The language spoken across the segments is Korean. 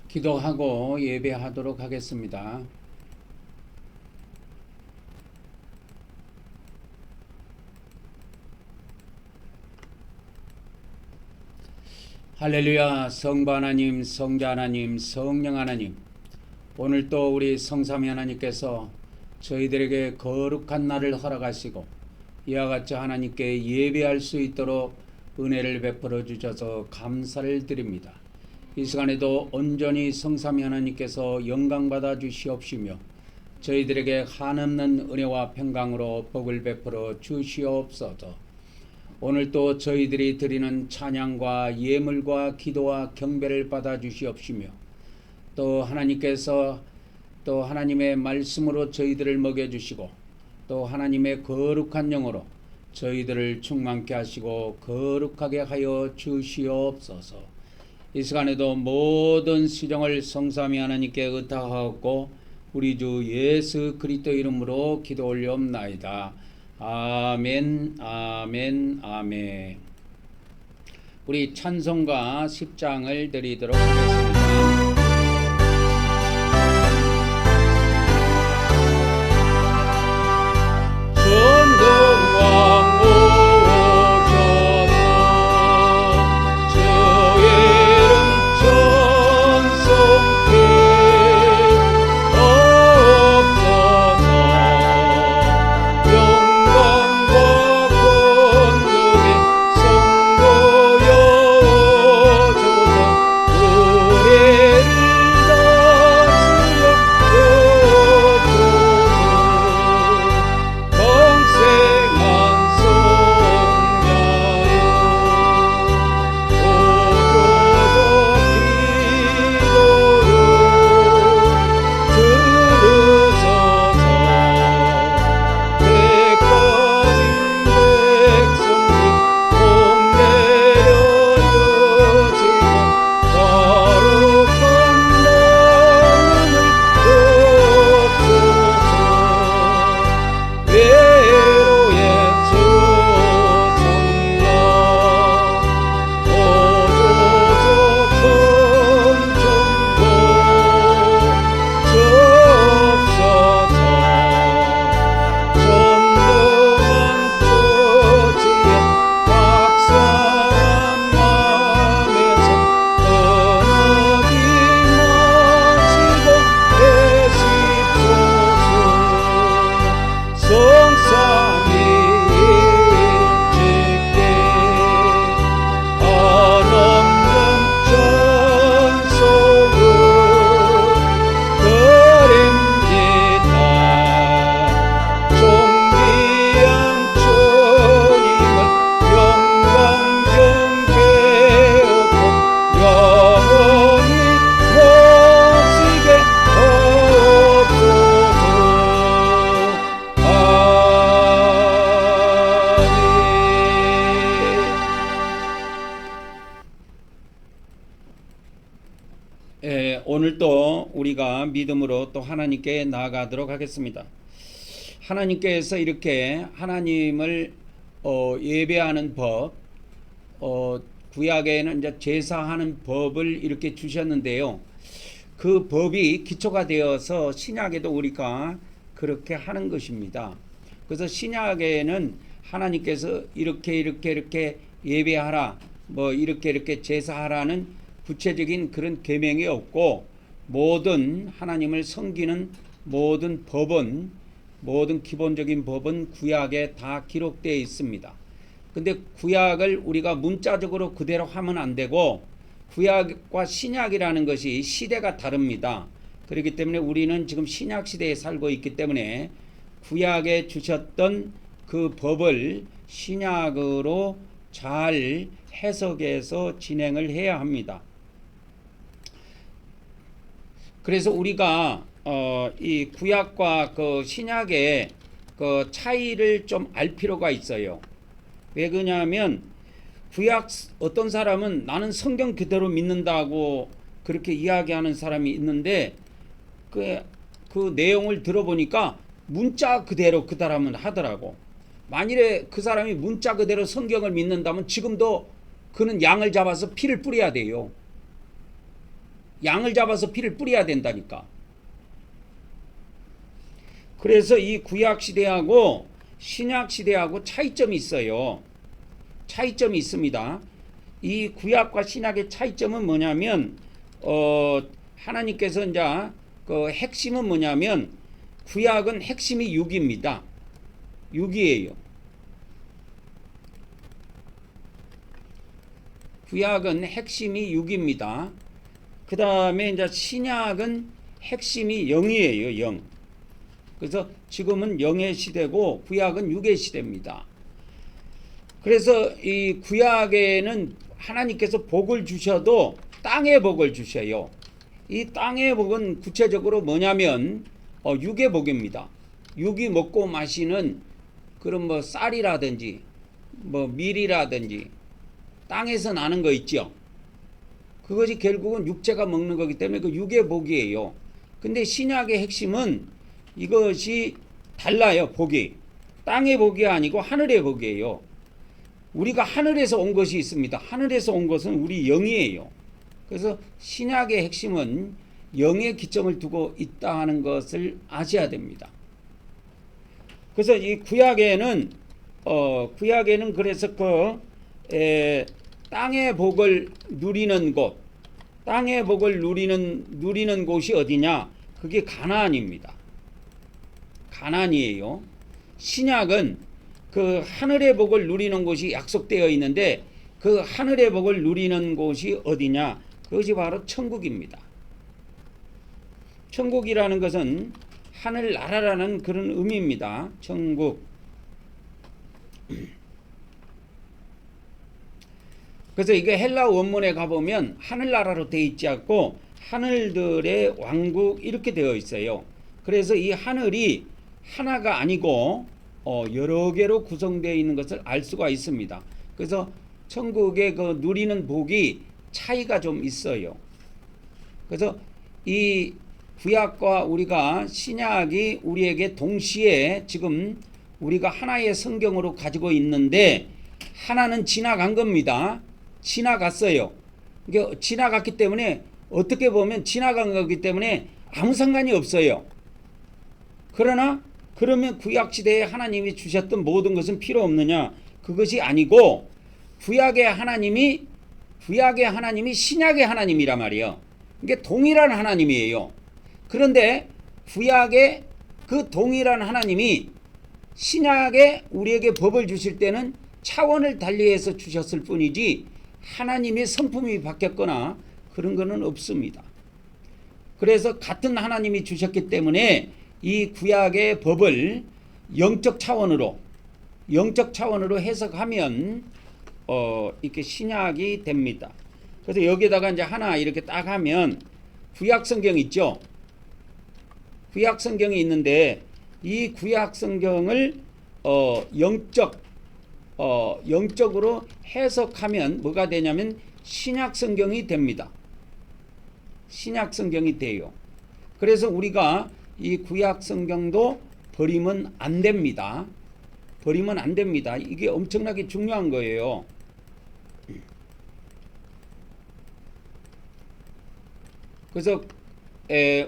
기도하고 예배하도록 하겠습니다. 할렐루야. 성부 하나님, 성자 하나님, 성령 하나님, 오늘 또 우리 성삼위 하나님께서 저희들에게 거룩한 날을 허락하시고 이와 같이 하나님께 예배할 수 있도록 은혜를 베풀어 주셔서 감사를 드립니다. 이 시간에도 온전히 성삼위 하나님께서 영광받아 주시옵시며 저희들에게 한없는 은혜와 평강으로 복을 베풀어 주시옵소서. 오늘 또 저희들이 드리는 찬양과 예물과 기도와 경배를 받아 주시옵시며 또 하나님께서 또 하나님의 말씀으로 저희들을 먹여주시고 또 하나님의 거룩한 영으로 저희들을 충만케 하시고 거룩하게 하여 주시옵소서. 이 시간에도 모든 시정을 성삼위 하나님께 의탁하옵고 우리 주 예수 그리스도 이름으로 기도 올리옵나이다. 아멘, 아멘, 아멘. 우리 찬송가 10장을 드리도록 하겠습니다. 오늘도 우리가 믿음으로 또 하나님께 나아가도록 하겠습니다. 하나님께서 이렇게 하나님을 예배하는 법, 구약에는 이제 제사하는 법을 이렇게 주셨는데요. 그 법이 기초가 되어서 신약에도 우리가 그렇게 하는 것입니다. 그래서 신약에는 하나님께서 이렇게 예배하라, 뭐 이렇게 제사하라는 구체적인 그런 계명이 없고 모든 하나님을 섬기는 모든 법은 모든 기본적인 법은 구약에 다 기록되어 있습니다. 근데 구약을 우리가 문자적으로 그대로 하면 안 되고 구약과 신약이라는 것이 시대가 다릅니다. 그렇기 때문에 우리는 지금 신약 시대에 살고 있기 때문에 구약에 주셨던 그 법을 신약으로 잘 해석해서 진행을 해야 합니다. 그래서 우리가 이 구약과 그 신약의 그 차이를 좀 알 필요가 있어요. 왜 그러냐면 구약 어떤 사람은 나는 성경 그대로 믿는다고 그렇게 이야기하는 사람이 있는데 그 내용을 들어보니까 문자 그대로 그 사람은 하더라고. 만일에 그 사람이 문자 그대로 성경을 믿는다면 지금도 그는 양을 잡아서 피를 뿌려야 돼요. 양을 잡아서 피를 뿌려야 된다니까. 그래서 이 구약 시대하고 신약 시대하고 차이점이 있어요. 차이점이 있습니다. 이 구약과 신약의 차이점은 뭐냐면 하나님께서 이제 그 핵심은 뭐냐면 구약은 핵심이 육입니다. 육이에요. 구약은 핵심이 육입니다. 그 다음에 이제 신약은 핵심이 영이에요. 영. 그래서 지금은 영의 시대고 구약은 육의 시대입니다. 그래서 이 구약에는 하나님께서 복을 주셔도 땅의 복을 주셔요. 이 땅의 복은 구체적으로 뭐냐면 육의 복입니다. 육이 먹고 마시는 그런 뭐 쌀이라든지 뭐 밀이라든지 땅에서 나는 거 있죠. 그것이 결국은 육체가 먹는 거기 때문에 그 육의 복이에요. 근데 신약의 핵심은 이것이 달라요. 복이 땅의 복이 아니고 하늘의 복이에요. 우리가 하늘에서 온 것이 있습니다. 하늘에서 온 것은 우리 영이에요. 그래서 신약의 핵심은 영의 기점을 두고 있다 하는 것을 아셔야 됩니다. 그래서 이 구약에는 그래서 땅의 복을 누리는 곳, 땅의 복을 누리는 곳이 어디냐? 그게 가나안입니다. 가나안이에요. 신약은 그 하늘의 복을 누리는 곳이 약속되어 있는데 그 하늘의 복을 누리는 곳이 어디냐? 그것이 바로 천국입니다. 천국이라는 것은 하늘나라라는 그런 의미입니다. 천국. 그래서 이게 헬라 원문에 가보면 하늘나라로 되어 있지 않고 하늘들의 왕국 이렇게 되어 있어요. 그래서 이 하늘이 하나가 아니고 여러 개로 구성되어 있는 것을 알 수가 있습니다. 그래서 천국의 그 누리는 복이 차이가 좀 있어요. 그래서 이 구약과 우리가 신약이 우리에게 동시에 지금 우리가 하나의 성경으로 가지고 있는데 하나는 지나간 겁니다. 지나갔어요. 그러니까 지나갔기 때문에 어떻게 보면 지나간 거기 때문에 아무 상관이 없어요. 그러나 그러면 구약시대에 하나님이 주셨던 모든 것은 필요 없느냐? 그것이 아니고 구약의 하나님이 신약의 하나님이란 말이에요. 이게 동일한 하나님이에요. 그런데 구약의 그 동일한 하나님이 신약에 우리에게 법을 주실 때는 차원을 달리해서 주셨을 뿐이지 하나님의 성품이 바뀌었거나 그런 거는 없습니다. 그래서 같은 하나님이 주셨기 때문에 이 구약의 법을 영적 차원으로 해석하면 이렇게 신약이 됩니다. 그래서 여기다가 이제 하나 이렇게 딱 하면 구약 성경 있죠. 구약 성경이 있는데 이 구약 성경을 영적으로 해석하면 뭐가 되냐면 신약 성경이 됩니다. 신약 성경이 돼요. 그래서 우리가 이 구약 성경도 버리면 안 됩니다. 버리면 안 됩니다. 이게 엄청나게 중요한 거예요. 그래서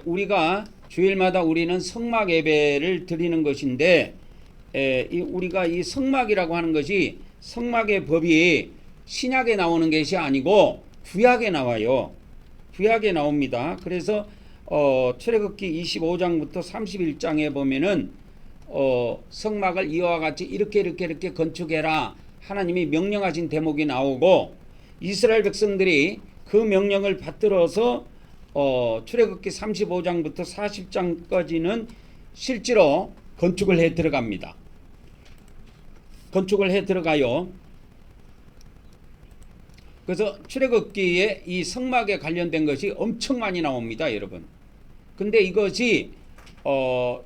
우리가 주일마다 우리는 성막 예배를 드리는 것인데 우리가 이 성막이라고 하는 것이 성막의 법이 신약에 나오는 것이 아니고 구약에 나와요. 구약에 나옵니다. 그래서 출애굽기 25장부터 31장에 보면은 성막을 이와 같이 이렇게 건축해라 하나님이 명령하신 대목이 나오고 이스라엘 백성들이 그 명령을 받들어서 출애굽기 35장부터 40장까지는 실제로 건축을 해 들어갑니다. 건축을 해 들어가요. 그래서 출애굽기에 이 성막에 관련된 것이 엄청 많이 나옵니다, 여러분. 근데 이것이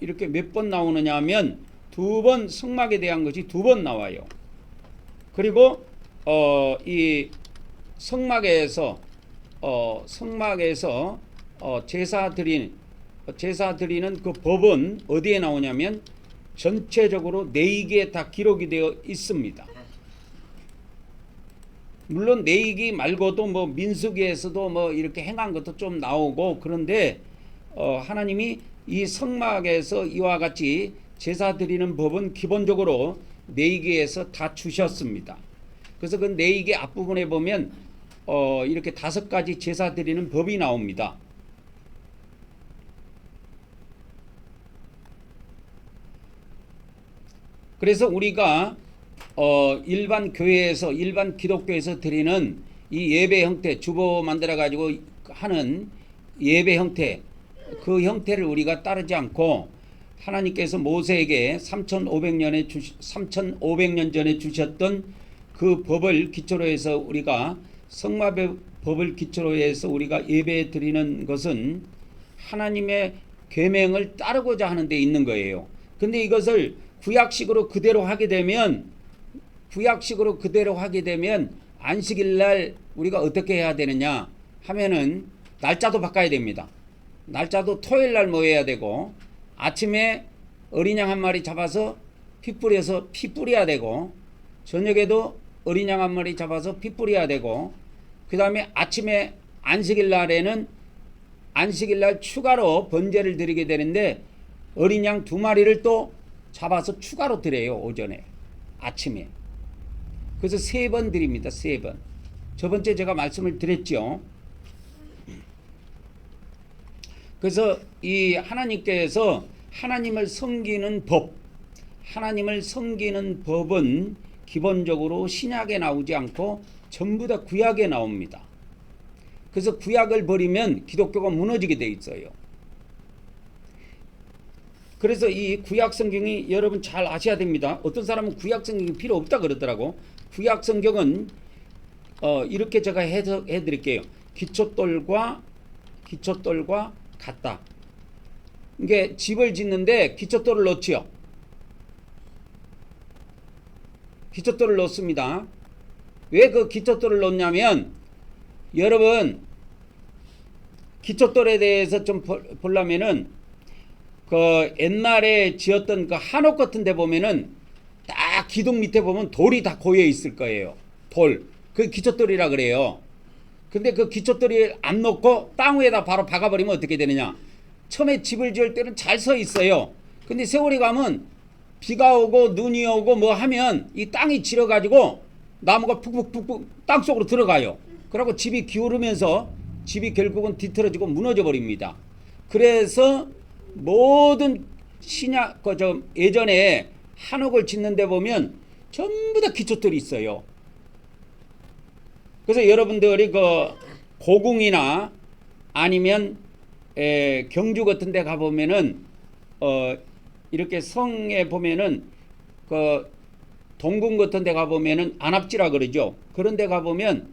이렇게 몇 번 나오느냐 하면 두 번 성막에 대한 것이 두 번 나와요. 그리고 이 성막에서 제사 드리는 그 법은 어디에 나오냐면 전체적으로 4개에 다 기록이 되어 있습니다. 물론 레위기 말고도 뭐 민수기에서도 뭐 이렇게 행한 것도 좀 나오고, 그런데 하나님이 이 성막에서 이와 같이 제사 드리는 법은 기본적으로 레위기에서 다 주셨습니다. 그래서 그 레위기 앞부분에 보면 이렇게 5가지 제사 드리는 법이 나옵니다. 그래서 우리가 일반 교회에서, 일반 기독교에서 드리는 이 예배 형태, 주보 만들어 가지고 하는 예배 형태, 그 형태를 우리가 따르지 않고 하나님께서 모세에게 3,500년 전에 주셨던 그 법을 기초로 해서 우리가 성막법을 기초로 해서 우리가 예배 드리는 것은 하나님의 계명을 따르고자 하는 데 있는 거예요. 근데 이것을 구약식으로 그대로 하게 되면 안식일 날 우리가 어떻게 해야 되느냐 하면은 날짜도 바꿔야 됩니다. 날짜도 토요일 날 모여야 되고, 아침에 어린 양 한 마리 잡아서 피 뿌려야 되고, 저녁에도 어린 양 한 마리 잡아서 피 뿌려야 되고, 그 다음에 아침에 안식일 날에는 안식일 날 추가로 번제를 드리게 되는데 어린 양 2마리를 또 잡아서 추가로 드려요. 오전에, 아침에. 그래서 3번 드립니다. 3번. 저번주에 제가 말씀을 드렸죠. 그래서 이 하나님께서 하나님을 섬기는 법은 기본적으로 신약에 나오지 않고 전부 다 구약에 나옵니다. 그래서 구약을 버리면 기독교가 무너지게 돼 있어요. 그래서 이 구약 성경이 여러분 잘 아셔야 됩니다. 어떤 사람은 구약 성경이 필요 없다 그러더라고. 구약 성경은 이렇게 제가 해석해 드릴게요. 기초돌과 같다. 이게 집을 짓는데 기초돌을 넣지요. 기초돌을 넣습니다. 왜 그 기초돌을 넣냐면, 여러분 기초돌에 대해서 좀 보려면은 그 옛날에 지었던 그 한옥 같은 데 보면은 딱 기둥 밑에 보면 돌이 다 고여 있을 거예요. 돌. 그 기초돌이라 그래요. 근데 그 기초돌이 안 놓고 땅 위에다 바로 박아버리면 어떻게 되느냐. 처음에 집을 지을 때는 잘 서 있어요. 근데 세월이 가면 비가 오고 눈이 오고 뭐 하면 이 땅이 질어가지고 나무가 푹푹푹푹 땅속으로 들어가요. 그러고 집이 기울으면서 집이 결국은 뒤틀어지고 무너져 버립니다. 그래서 모든 신약 예전에 한옥을 짓는데 보면 전부 다 기초돌이 있어요. 그래서 여러분들이 그 고궁이나 아니면 경주 같은 데 가보면은 이렇게 성에 보면은 그 동궁 같은 데 가보면은 안압지라 그러죠. 그런 데 가보면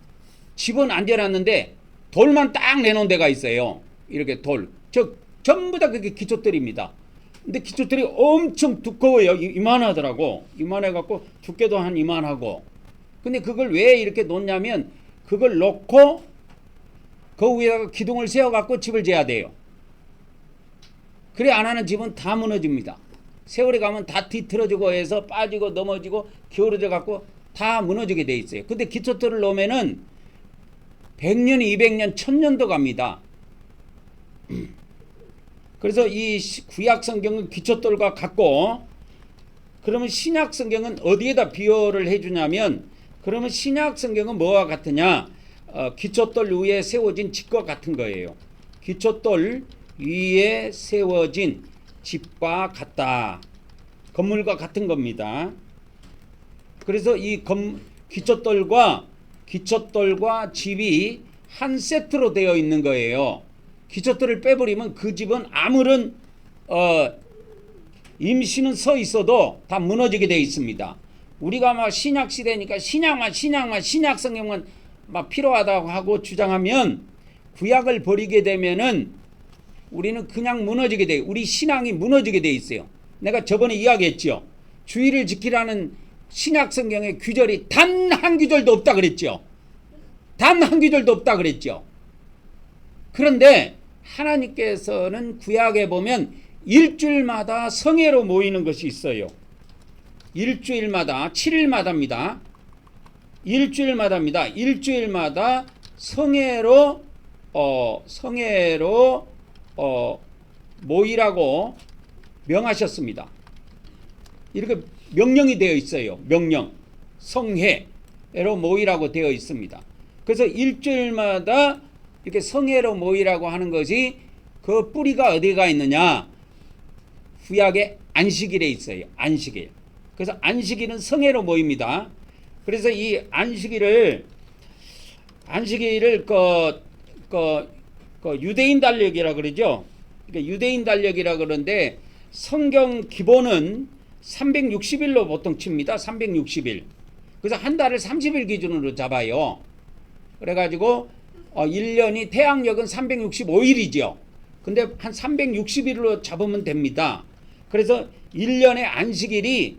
집은 안 지어놨는데 돌만 딱 내놓은 데가 있어요. 이렇게 돌. 전부 다 그게 기초돌입니다. 근데 기초돌이 엄청 두꺼워요. 이만하더라고. 이만해갖고 두께도 한 이만하고. 근데 그걸 왜 이렇게 놓냐면, 그걸 놓고 그 위에다가 기둥을 세워갖고 집을 지어야 돼요. 그래 안 하는 집은 다 무너집니다. 세월이 가면 다 뒤틀어지고 해서 빠지고 넘어지고 기울어져 갖고 다 무너지게 돼 있어요. 근데 기초돌을 놓으면은 100년, 200년, 1000년도 갑니다. 그래서 이 구약 성경은 기초돌과 같고, 그러면 신약 성경은 어디에다 비유를 해주냐면, 그러면 신약 성경은 뭐와 같으냐? 기초돌 위에 세워진 집과 같은 거예요. 기초돌 위에 세워진 집과 같다. 건물과 같은 겁니다. 그래서 이 기초돌과 집이 한 세트로 되어 있는 거예요. 기초돌을 빼버리면 그 집은 아무런 임시는 서 있어도 다 무너지게 되어 있습니다. 우리가 막 신약 시대니까 신약 성경만 막 필요하다고 하고 주장하면, 구약을 버리게 되면은 우리는 그냥 무너지게 돼요. 우리 신앙이 무너지게 돼 있어요. 내가 저번에 이야기했죠. 주의를 지키라는 신약 성경의 규절이 단 한 규절도 없다 그랬죠. 단 한 규절도 없다 그랬죠. 그런데 하나님께서는 구약에 보면 일주일마다 성회로 모이는 것이 있어요. 일주일마다 7일마다입니다. 일주일마다입니다. 일주일마다 성회로 모이라고 명하셨습니다. 이렇게 명령이 되어 있어요. 명령. 성회로 모이라고 되어 있습니다. 그래서 일주일마다 이렇게 성회로 모이라고 하는 것이 그 뿌리가 어디가 있느냐? 구약의 안식일에 있어요. 안식일. 그래서 안식일은 성회로 모입니다. 그래서 이 안식일을 유대인 달력이라 그러죠. 그러니까 유대인 달력이라 그러는데 성경 기본은 360일로 보통 칩니다. 360일. 그래서 한 달을 30일 기준으로 잡아요. 그래가지고 1년이 태양력은 365일이죠. 근데 한 360일로 잡으면 됩니다. 그래서 1년의 안식일이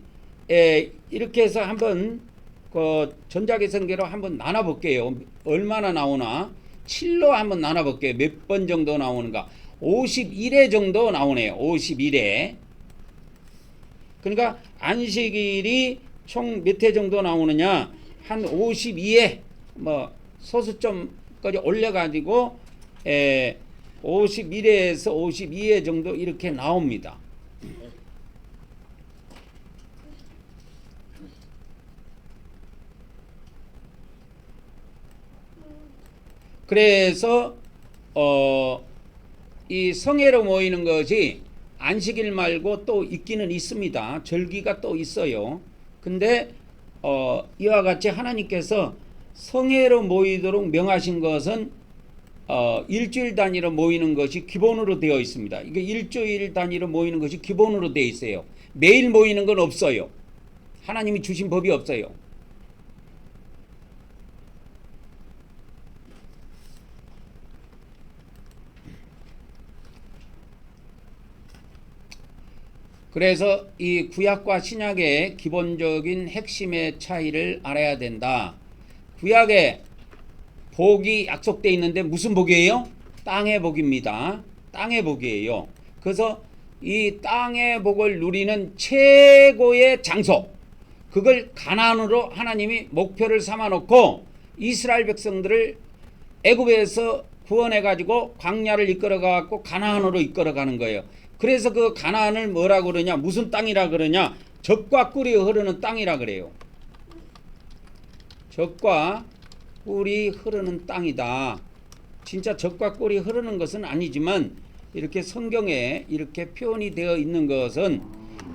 이렇게 해서 한번 전자계산기로 한번 나눠볼게요. 얼마나 나오나 7로 한번 나눠볼게요. 몇 번 정도 나오는가. 51회 정도 나오네요. 51회. 그러니까 안식일이 총 몇 회 정도 나오느냐, 한 52회 소수점까지 올려가지고 51회에서 52회 정도 이렇게 나옵니다. 그래서 이 성회로 모이는 것이 안식일 말고 또 있기는 있습니다. 절기가 또 있어요. 근데 이와 같이 하나님께서 성회로 모이도록 명하신 것은 일주일 단위로 모이는 것이 기본으로 되어 있습니다. 이게 일주일 단위로 모이는 것이 기본으로 되어 있어요. 매일 모이는 건 없어요. 하나님이 주신 법이 없어요. 그래서 이 구약과 신약의 기본적인 핵심의 차이를 알아야 된다. 구약에 복이 약속되어 있는데 무슨 복이에요? 땅의 복입니다. 땅의 복이에요. 그래서 이 땅의 복을 누리는 최고의 장소, 그걸 가나안으로 하나님이 목표를 삼아놓고 이스라엘 백성들을 애굽에서 구원해가지고 광야를 이끌어가고 가나안으로 이끌어가는 거예요. 그래서 그 가나안을 뭐라 그러냐, 무슨 땅이라 그러냐, 젖과 꿀이 흐르는 땅이라 그래요. 젖과 꿀이 흐르는 땅이다. 진짜 젖과 꿀이 흐르는 것은 아니지만 이렇게 성경에 이렇게 표현이 되어 있는 것은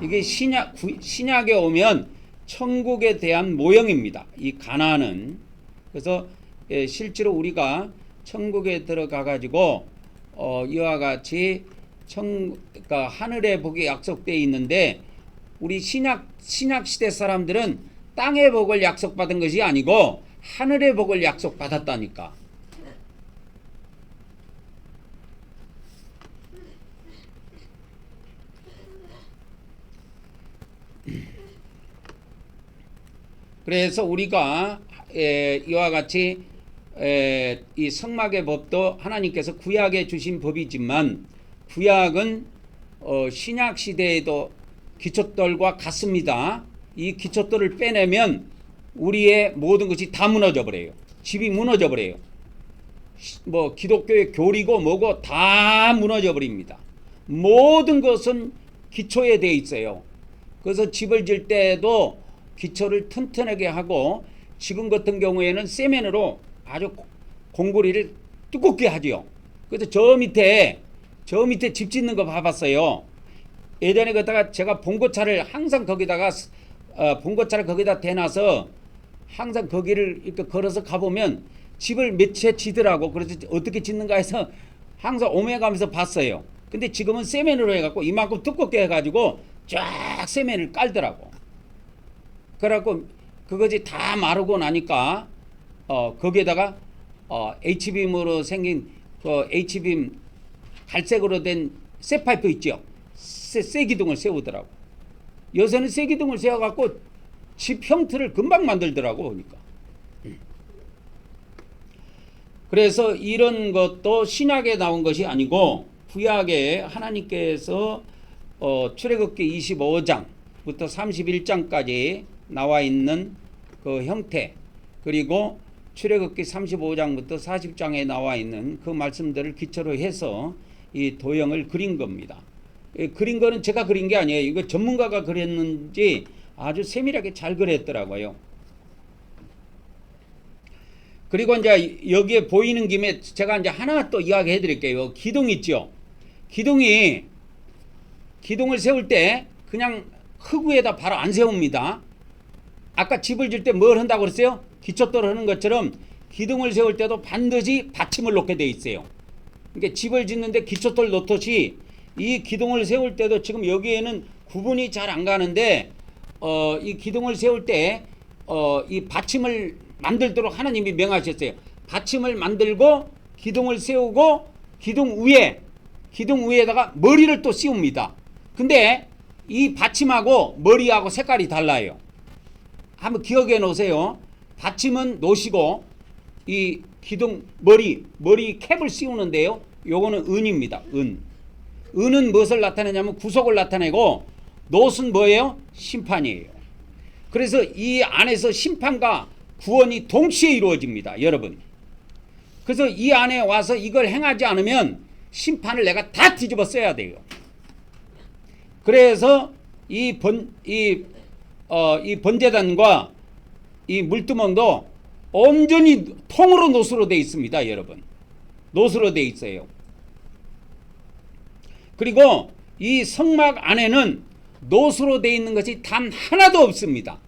이게 신약에 오면 천국에 대한 모형입니다. 이 가나안은. 그래서 실제로 우리가 천국에 들어가 가지고 이와 같이 그러니까 하늘의 복이 약속되어 있는데, 우리 신약 시대 사람들은 땅의 복을 약속받은 것이 아니고 하늘의 복을 약속받았다니까. 그래서 우리가 이와 같이 이 성막의 법도 하나님께서 구약에 주신 법이지만, 구약은 신약 시대에도 기초돌과 같습니다. 이 기초돌을 빼내면 우리의 모든 것이 다 무너져 버려요. 집이 무너져 버려요. 기독교의 교리고 뭐고 다 무너져 버립니다. 모든 것은 기초에 되어 있어요. 그래서 집을 질 때도 기초를 튼튼하게 하고, 지금 같은 경우에는 세면으로 아주 공구리를 두껍게 하죠. 그래서 저 밑에 집 짓는 거 봐봤어요. 예전에 그다가 제가 봉고차를 항상 거기다가 봉고차를 거기다 대놔서 항상 거기를 이렇게 걸어서 가보면 집을 몇 채 지더라고. 그래서 어떻게 짓는가 해서 항상 오며가면서 봤어요. 근데 지금은 세면으로 해갖고 이만큼 두껍게 해가지고 쫙 세면을 깔더라고. 그래갖고 그것이 다 마르고 나니까 거기에다가 H빔으로 생긴 그 H빔 갈색으로 된 쇠파이프 있죠. 쇠기둥을 세우더라고. 요새는 쇠기둥을 세워갖고 집 형태를 금방 만들더라고 보니까. 그래서 이런 것도 신약에 나온 것이 아니고 구약에 하나님께서 출애굽기 25장부터 31장까지 나와 있는 그 형태, 그리고 출애굽기 35장부터 40장에 나와 있는 그 말씀들을 기초로 해서 이 도형을 그린 겁니다. 그린 거는 제가 그린 게 아니에요. 이거 전문가가 그렸는지 아주 세밀하게 잘 그렸더라고요. 그리고 이제 여기에 보이는 김에 제가 이제 하나 또 이야기해 드릴게요. 기둥 있죠? 기둥을 세울 때 그냥 흙 위에다 바로 안 세웁니다. 아까 집을 질 때 뭘 한다고 그랬어요? 기초돌을 하는 것처럼 기둥을 세울 때도 반드시 받침을 놓게 돼 있어요. 그러니까 집을 짓는데 기초돌 놓듯이 이 기둥을 세울 때도 지금 여기에는 구분이 잘 안 가는데 이 기둥을 세울 때 이 받침을 만들도록 하나님이 명하셨어요. 받침을 만들고 기둥을 세우고 기둥 위에다가 머리를 또 씌웁니다. 근데 이 받침하고 머리하고 색깔이 달라요. 한번 기억해 놓으세요. 받침은 놓으시고 이 기둥 머리 캡을 씌우는데요. 요거는 은입니다. 은은 무엇을 나타내냐면 구속을 나타내고 놋은 뭐예요? 심판이에요. 그래서 이 안에서 심판과 구원이 동시에 이루어집니다. 여러분. 그래서 이 안에 와서 이걸 행하지 않으면 심판을 내가 다 뒤집어 써야 돼요. 그래서 이 번제단과 이 물두멍도 온전히 통으로 놋으로 되어 있습니다. 여러분. 놋으로 되어 있어요. 그리고 이 성막 안에는 놋으로 되어 있는 것이 단 하나도 없습니다.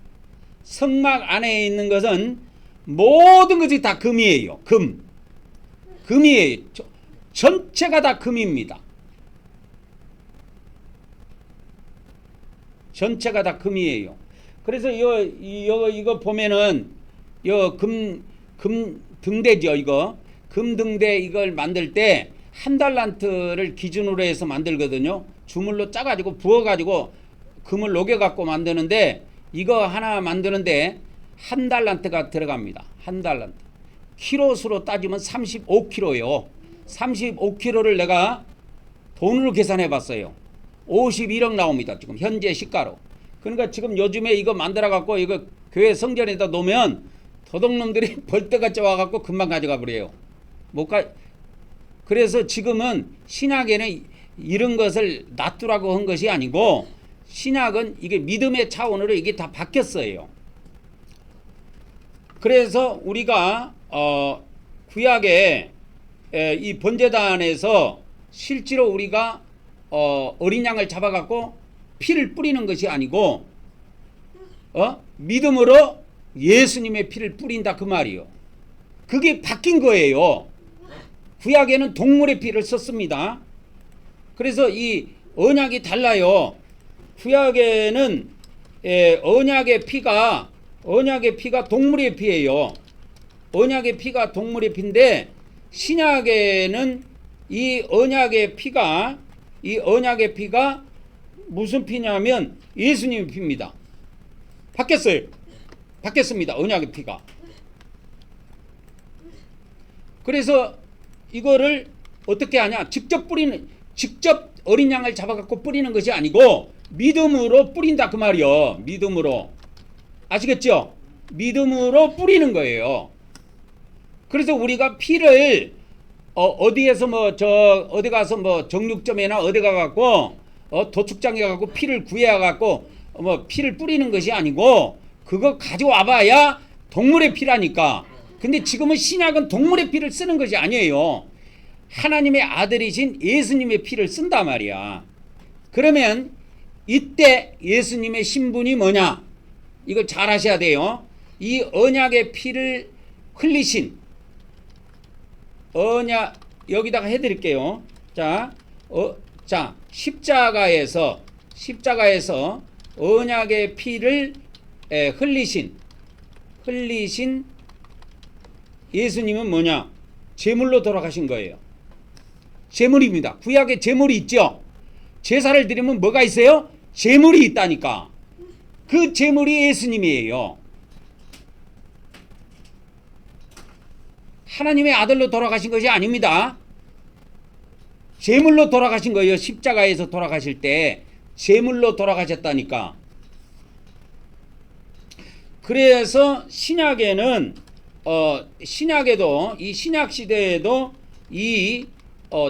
성막 안에 있는 것은 모든 것이 다 금이에요. 금이에요. 전체가 다 금입니다. 전체가 다 금이에요. 그래서 이거 보면은 금 등대죠. 이거 금 등대 이걸 만들 때 한 달란트를 기준으로 해서 만들거든요. 주물로 짜가지고 부어가지고 금을 녹여갖고 만드는데 이거 하나 만드는데 한 달란트가 들어갑니다. 한 달란트. 키로수로 따지면 35kg요. 35kg를 내가 돈으로 계산해 봤어요. 51억 나옵니다. 지금 현재 시가로. 그러니까 지금 요즘에 이거 만들어 갖고 이거 교회 성전에다 놓으면 도둑놈들이 벌떼같이 와갖고 금방 가져가 버려요. 그래서 지금은 신약에는 이런 것을 놔두라고 한 것이 아니고 신약은 이게 믿음의 차원으로 이게 다 바뀌었어요. 그래서 우리가 구약에 이 번제단에서 실제로 우리가 어린 양을 잡아갖고 피를 뿌리는 것이 아니고 믿음으로 예수님의 피를 뿌린다 그 말이요. 그게 바뀐 거예요. 구약에는 동물의 피를 썼습니다. 그래서 이 언약이 달라요. 구약에는 언약의 피가 동물의 피예요. 언약의 피가 동물의 피인데 신약에는 이 언약의 피가 무슨 피냐면 예수님의 피입니다. 바뀌었습니다. 언약의 피가. 그래서 이거를 어떻게 하냐? 직접 어린 양을 잡아갖고 뿌리는 것이 아니고 믿음으로 뿌린다 그 말이요. 믿음으로. 아시겠죠? 믿음으로 뿌리는 거예요. 그래서 우리가 피를 어디에서 어디 가서 정육점이나 어디 가갖고 도축장에 가갖고 피를 구해갖고 피를 뿌리는 것이 아니고 그거 가져와봐야 동물의 피라니까. 근데 지금은 신약은 동물의 피를 쓰는 것이 아니에요. 하나님의 아들이신 예수님의 피를 쓴단 말이야. 그러면 이때 예수님의 신분이 뭐냐? 이걸 잘 하셔야 돼요. 이 언약의 피를 흘리신 여기다가 해드릴게요. 자, 십자가에서 언약의 피를 흘리신 예수님은 뭐냐? 제물로 돌아가신 거예요. 제물입니다. 구약에 제물이 있죠. 제사를 드리면 뭐가 있어요? 제물이 있다니까. 그 제물이 예수님이에요. 하나님의 아들로 돌아가신 것이 아닙니다. 제물로 돌아가신 거예요. 십자가에서 돌아가실 때 제물로 돌아가셨다니까. 그래서 신약에는 신약에도 이 신약 시대에도 이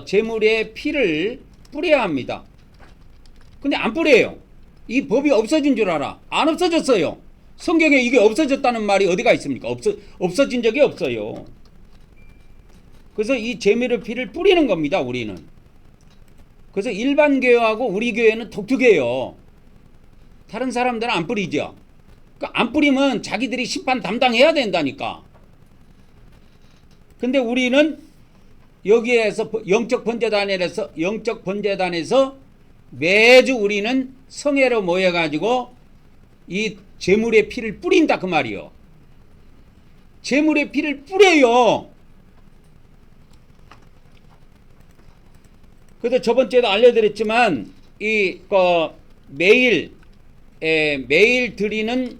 제물의 피를 뿌려야 합니다. 근데 안 뿌려요. 이 법이 없어진 줄 알아. 안 없어졌어요. 성경에 이게 없어졌다는 말이 어디가 있습니까? 없어진 적이 없어요. 그래서 이 제물의 피를 뿌리는 겁니다. 우리는. 그래서 일반 교회하고 우리 교회는 독특해요. 다른 사람들은 안 뿌리죠. 그러니까 안 뿌리면 자기들이 심판 담당해야 된다니까. 근데 우리는 여기에서 영적 번제단에서 매주 우리는 성회로 모여가지고 이 제물의 피를 뿌린다 그 말이요. 제물의 피를 뿌려요. 그래서 저번 주에도 알려드렸지만 매일 드리는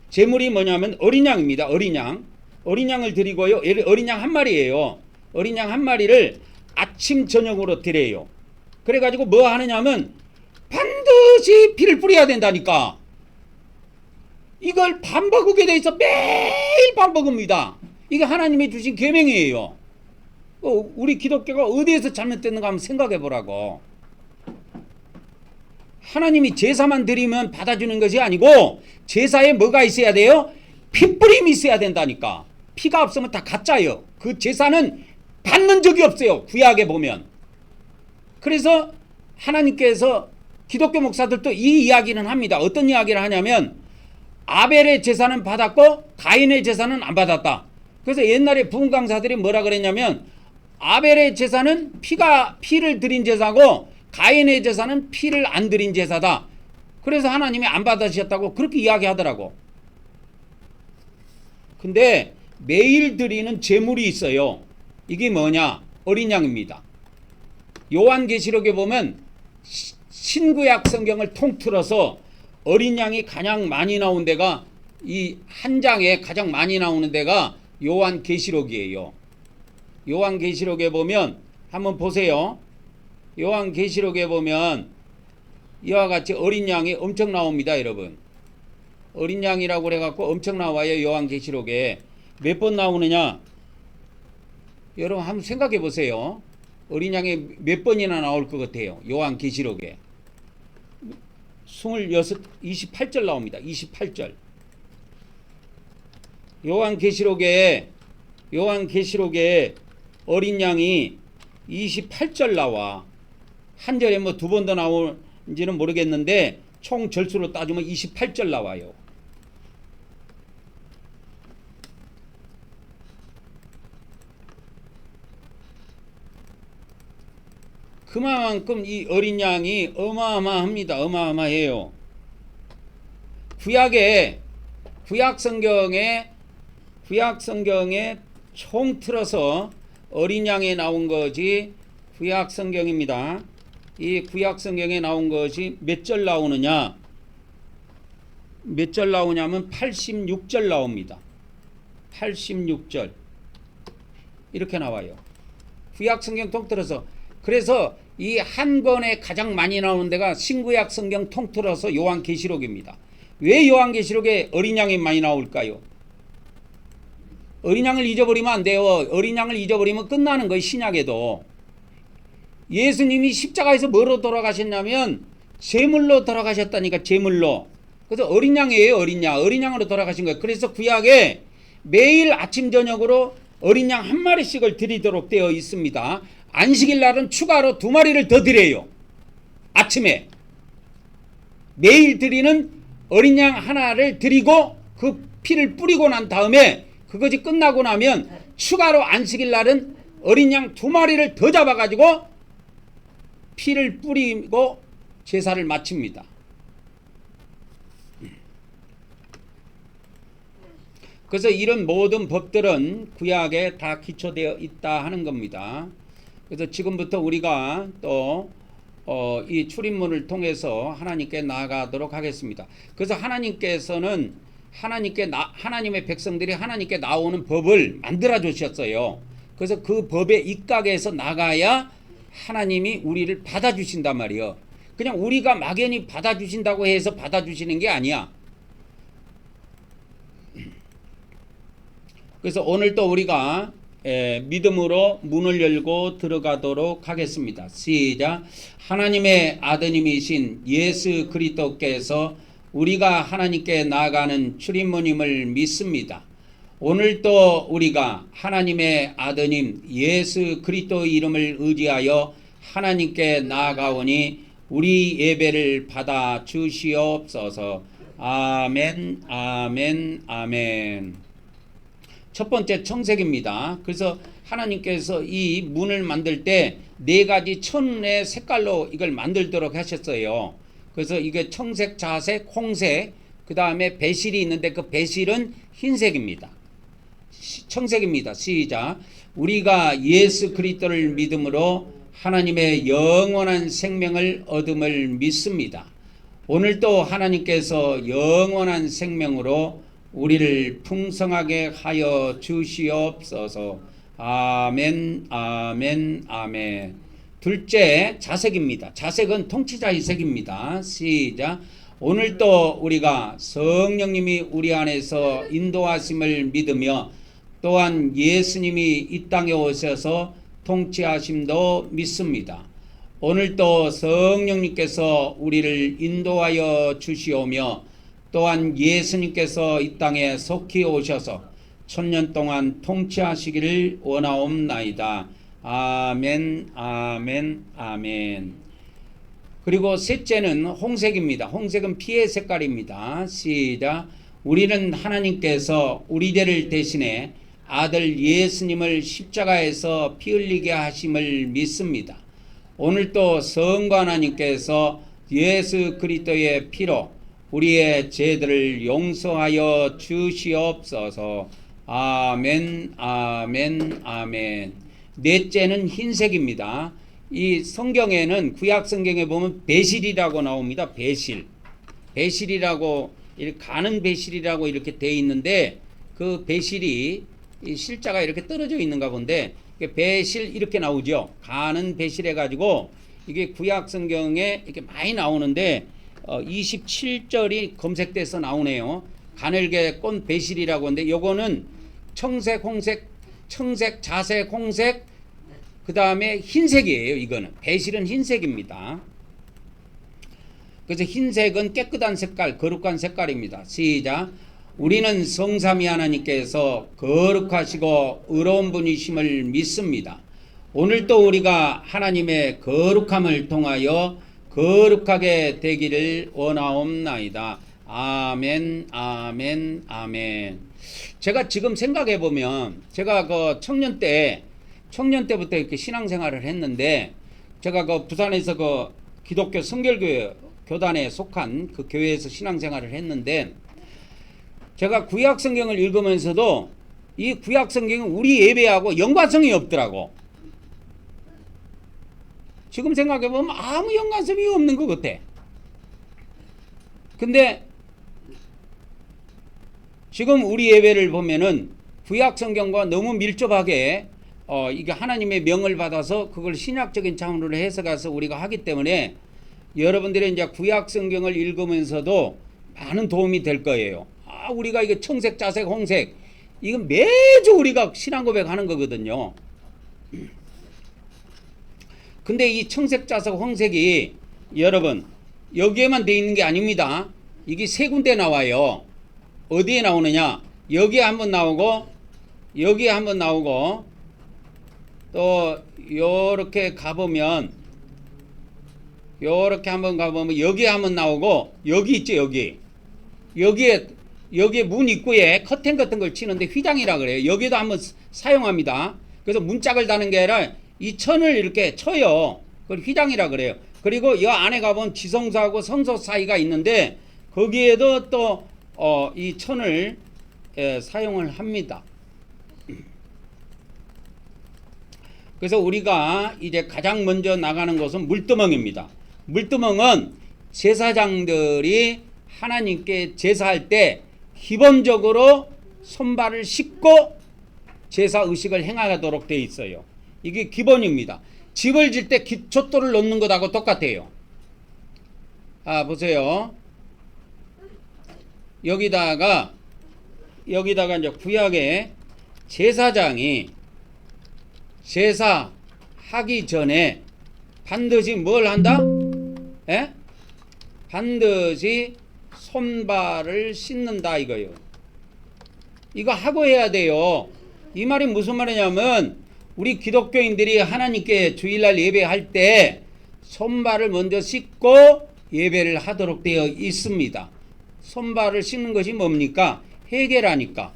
제물이 뭐냐면 어린 양입니다. 어린 양을 드리고요. 어린 양 한 마리예요. 어린 양 한 마리를 아침 저녁으로 드려요. 그래가지고 뭐 하느냐면 반드시 피를 뿌려야 된다니까. 이걸 반복하게 돼 있어. 매일 반복합니다. 이게 하나님이 주신 계명이에요. 우리 기독교가 어디에서 잘못됐는가 한번 생각해 보라고. 하나님이 제사만 드리면 받아주는 것이 아니고 제사에 뭐가 있어야 돼요? 피뿌림이 있어야 된다니까. 피가 없으면 다 가짜예요. 그 제사는 받는 적이 없어요. 구약에 보면. 그래서 하나님께서 기독교 목사들도 이 이야기는 합니다. 어떤 이야기를 하냐면 아벨의 제사는 받았고 가인의 제사는 안 받았다. 그래서 옛날에 부흥 강사들이 뭐라 그랬냐면 아벨의 제사는 피를 드린 제사고 가인의 제사는 피를 안 드린 제사다. 그래서 하나님이 안 받으셨다고 그렇게 이야기하더라고. 근데 매일 드리는 제물이 있어요. 이게 뭐냐? 어린 양입니다. 요한계시록에 보면 신구약 성경을 통틀어서 어린 양이 가장 많이 나온 데가 이 한 장에 가장 많이 나오는 데가 요한계시록이에요. 요한계시록에 보면 한번 보세요. 요한계시록에 보면 이와 같이 어린 양이 엄청 나옵니다. 여러분. 어린 양이라고 그래갖고 엄청 나와요. 요한계시록에. 몇 번 나오느냐? 여러분 한번 생각해 보세요. 어린 양이 몇 번이나 나올 것 같아요. 요한계시록에. 28절 나옵니다. 28절. 요한계시록에 어린 양이 28절 나와. 한 절에 뭐 두 번 더 나오는지는 모르겠는데 총 절수로 따지면 28절 나와요. 그만큼 이 어린 양이 어마어마합니다. 어마어마해요. 구약 성경에 총 틀어서 어린 양에 나온 것이 구약 성경입니다. 이 구약 성경에 나온 것이 몇 절 나오느냐? 몇 절 나오냐면 86절 나옵니다. 86절. 이렇게 나와요. 구약 성경 통틀어서. 그래서 이 한 권에 가장 많이 나오는 데가 신구약 성경 통틀어서 요한계시록입니다. 왜 요한계시록에 어린 양이 많이 나올까요? 어린 양을 잊어버리면 안 돼요. 어린 양을 잊어버리면 끝나는 거예요. 신약에도. 예수님이 십자가에서 뭐로 돌아가셨냐면 제물로 돌아가셨다니까. 제물로. 그래서 어린 양이에요. 어린 양. 어린 양으로 돌아가신 거예요. 그래서 구약에 매일 아침 저녁으로 어린 양 한 마리씩을 드리도록 되어 있습니다. 안식일 날은 추가로 2마리를 더 드려요. 아침에. 매일 드리는 어린 양 하나를 드리고 그 피를 뿌리고 난 다음에 그것이 끝나고 나면 추가로 안식일 날은 어린 양 2마리를 더 잡아가지고 피를 뿌리고 제사를 마칩니다. 그래서 이런 모든 법들은 구약에 다 기초되어 있다 하는 겁니다. 그래서 지금부터 우리가 또 이 출입문을 통해서 하나님께 나아가도록 하겠습니다. 그래서 하나님께서는 하나님의 백성들이 하나님께 나오는 법을 만들어 주셨어요. 그래서 그 법의 입각에서 나가야 하나님이 우리를 받아주신단 말이에요. 그냥 우리가 막연히 받아주신다고 해서 받아주시는 게 아니야. 그래서 오늘 또 우리가 믿음으로 문을 열고 들어가도록 하겠습니다. 시작. 하나님의 아드님이신 예수 그리스도께서 우리가 하나님께 나아가는 출입문임을 믿습니다. 오늘도 우리가 하나님의 아드님 예수 그리스도 이름을 의지하여 하나님께 나아가오니 우리 예배를 받아 주시옵소서. 아멘, 아멘, 아멘. 첫 번째 청색입니다. 그래서 하나님께서 이 문을 만들 때 네 가지 천의 색깔로 이걸 만들도록 하셨어요. 그래서 이게 청색, 자색, 홍색, 그 다음에 배실이 있는데 그 배실은 흰색입니다. 청색입니다. 시작. 우리가 예수 그리스도를 믿음으로 하나님의 영원한 생명을 얻음을 믿습니다. 오늘도 하나님께서 영원한 생명으로 우리를 풍성하게 하여 주시옵소서. 아멘, 아멘, 아멘. 둘째, 자색입니다. 자색은 통치자의 색입니다. 시작. 오늘도 우리가 성령님이 우리 안에서 인도하심을 믿으며 또한 예수님이 이 땅에 오셔서 통치하심도 믿습니다. 오늘도 성령님께서 우리를 인도하여 주시오며 또한 예수님께서 이 땅에 속히 오셔서 천년 동안 통치하시기를 원하옵나이다. 아멘, 아멘, 아멘. 그리고 셋째는 홍색입니다. 홍색은 피의 색깔입니다. 시작. 우리는 하나님께서 우리 죄를 대신해 아들 예수님을 십자가에서 피 흘리게 하심을 믿습니다. 오늘도 성부 하나님께서 예수 그리스도의 피로 우리의 죄들을 용서하여 주시옵소서. 아멘, 아멘, 아멘. 넷째는 흰색입니다. 이 성경에는 구약 성경에 보면 배실이라고 나옵니다. 배실. 배실이라고 가는 배실이라고 이렇게 돼 있는데 그 배실이 이 실자가 이렇게 떨어져 있는가 본데 배실 이렇게 나오죠. 가는 배실 해가지고 이게 구약 성경에 이렇게 많이 나오는데 27절이 검색돼서 나오네요. 가늘게 꼰 배실이라고 하는데 요거는 청색, 홍색, 청색, 자색, 홍색, 그 다음에 흰색이에요. 이거는 배실은 흰색입니다. 그래서 흰색은 깨끗한 색깔, 거룩한 색깔입니다. 시작. 우리는 성삼위 하나님께서 거룩하시고 의로운 분이심을 믿습니다. 오늘도 우리가 하나님의 거룩함을 통하여 거룩하게 되기를 원하옵나이다. 아멘, 아멘, 아멘. 제가 지금 생각해 보면 제가 그 청년 때부터 이렇게 신앙생활을 했는데 제가 그 부산에서 그 기독교 성결교회 교단에 속한 그 교회에서 신앙생활을 했는데 제가 구약 성경을 읽으면서도 이 구약 성경은 우리 예배하고 연관성이 없더라고. 지금 생각해 보면 아무 연관성이 없는 것 같아. 근데 지금 우리 예배를 보면은 구약 성경과 너무 밀접하게 이게 하나님의 명을 받아서 그걸 신약적인 차원으로 해석해서 우리가 하기 때문에 여러분들이 이제 구약 성경을 읽으면서도 많은 도움이 될 거예요. 우리가 이게 청색, 자색, 홍색 이건 매주 우리가 신앙 고백하는 거거든요. 근데 이 청색, 자색, 홍색이 여러분 여기에만 돼 있는 게 아닙니다. 이게 세 군데 나와요. 어디에 나오느냐? 여기에 한번 나오고 여기에 한번 나오고 또 요렇게 가보면 요렇게 한번 가보면 여기에 한번 나오고 여기 있죠. 여기에 문 입구에 커튼 같은 걸 치는데 휘장이라 그래요. 여기도 한번 사용합니다. 그래서 문짝을 다는 게 아니라 이 천을 이렇게 쳐요. 그걸 휘장이라 그래요. 그리고 이 안에 가보면 지성소하고 성소 사이가 있는데 거기에도 또 이 천을 사용을 합니다. 그래서 우리가 이제 가장 먼저 나가는 것은 물두멍입니다. 물두멍은 제사장들이 하나님께 제사할 때 기본적으로 손발을 씻고 제사 의식을 행하도록 되어 있어요. 이게 기본입니다. 집을 질 때 촛돌을 놓는 것하고 똑같아요. 보세요. 여기다가 이제 구약의 제사장이 제사하기 전에 반드시 뭘 한다? 예? 반드시 손발을 씻는다 이거요. 이거 하고 해야 돼요. 이 말이 무슨 말이냐면 우리 기독교인들이 하나님께 주일날 예배할 때 손발을 먼저 씻고 예배를 하도록 되어 있습니다. 손발을 씻는 것이 뭡니까? 회개라니까.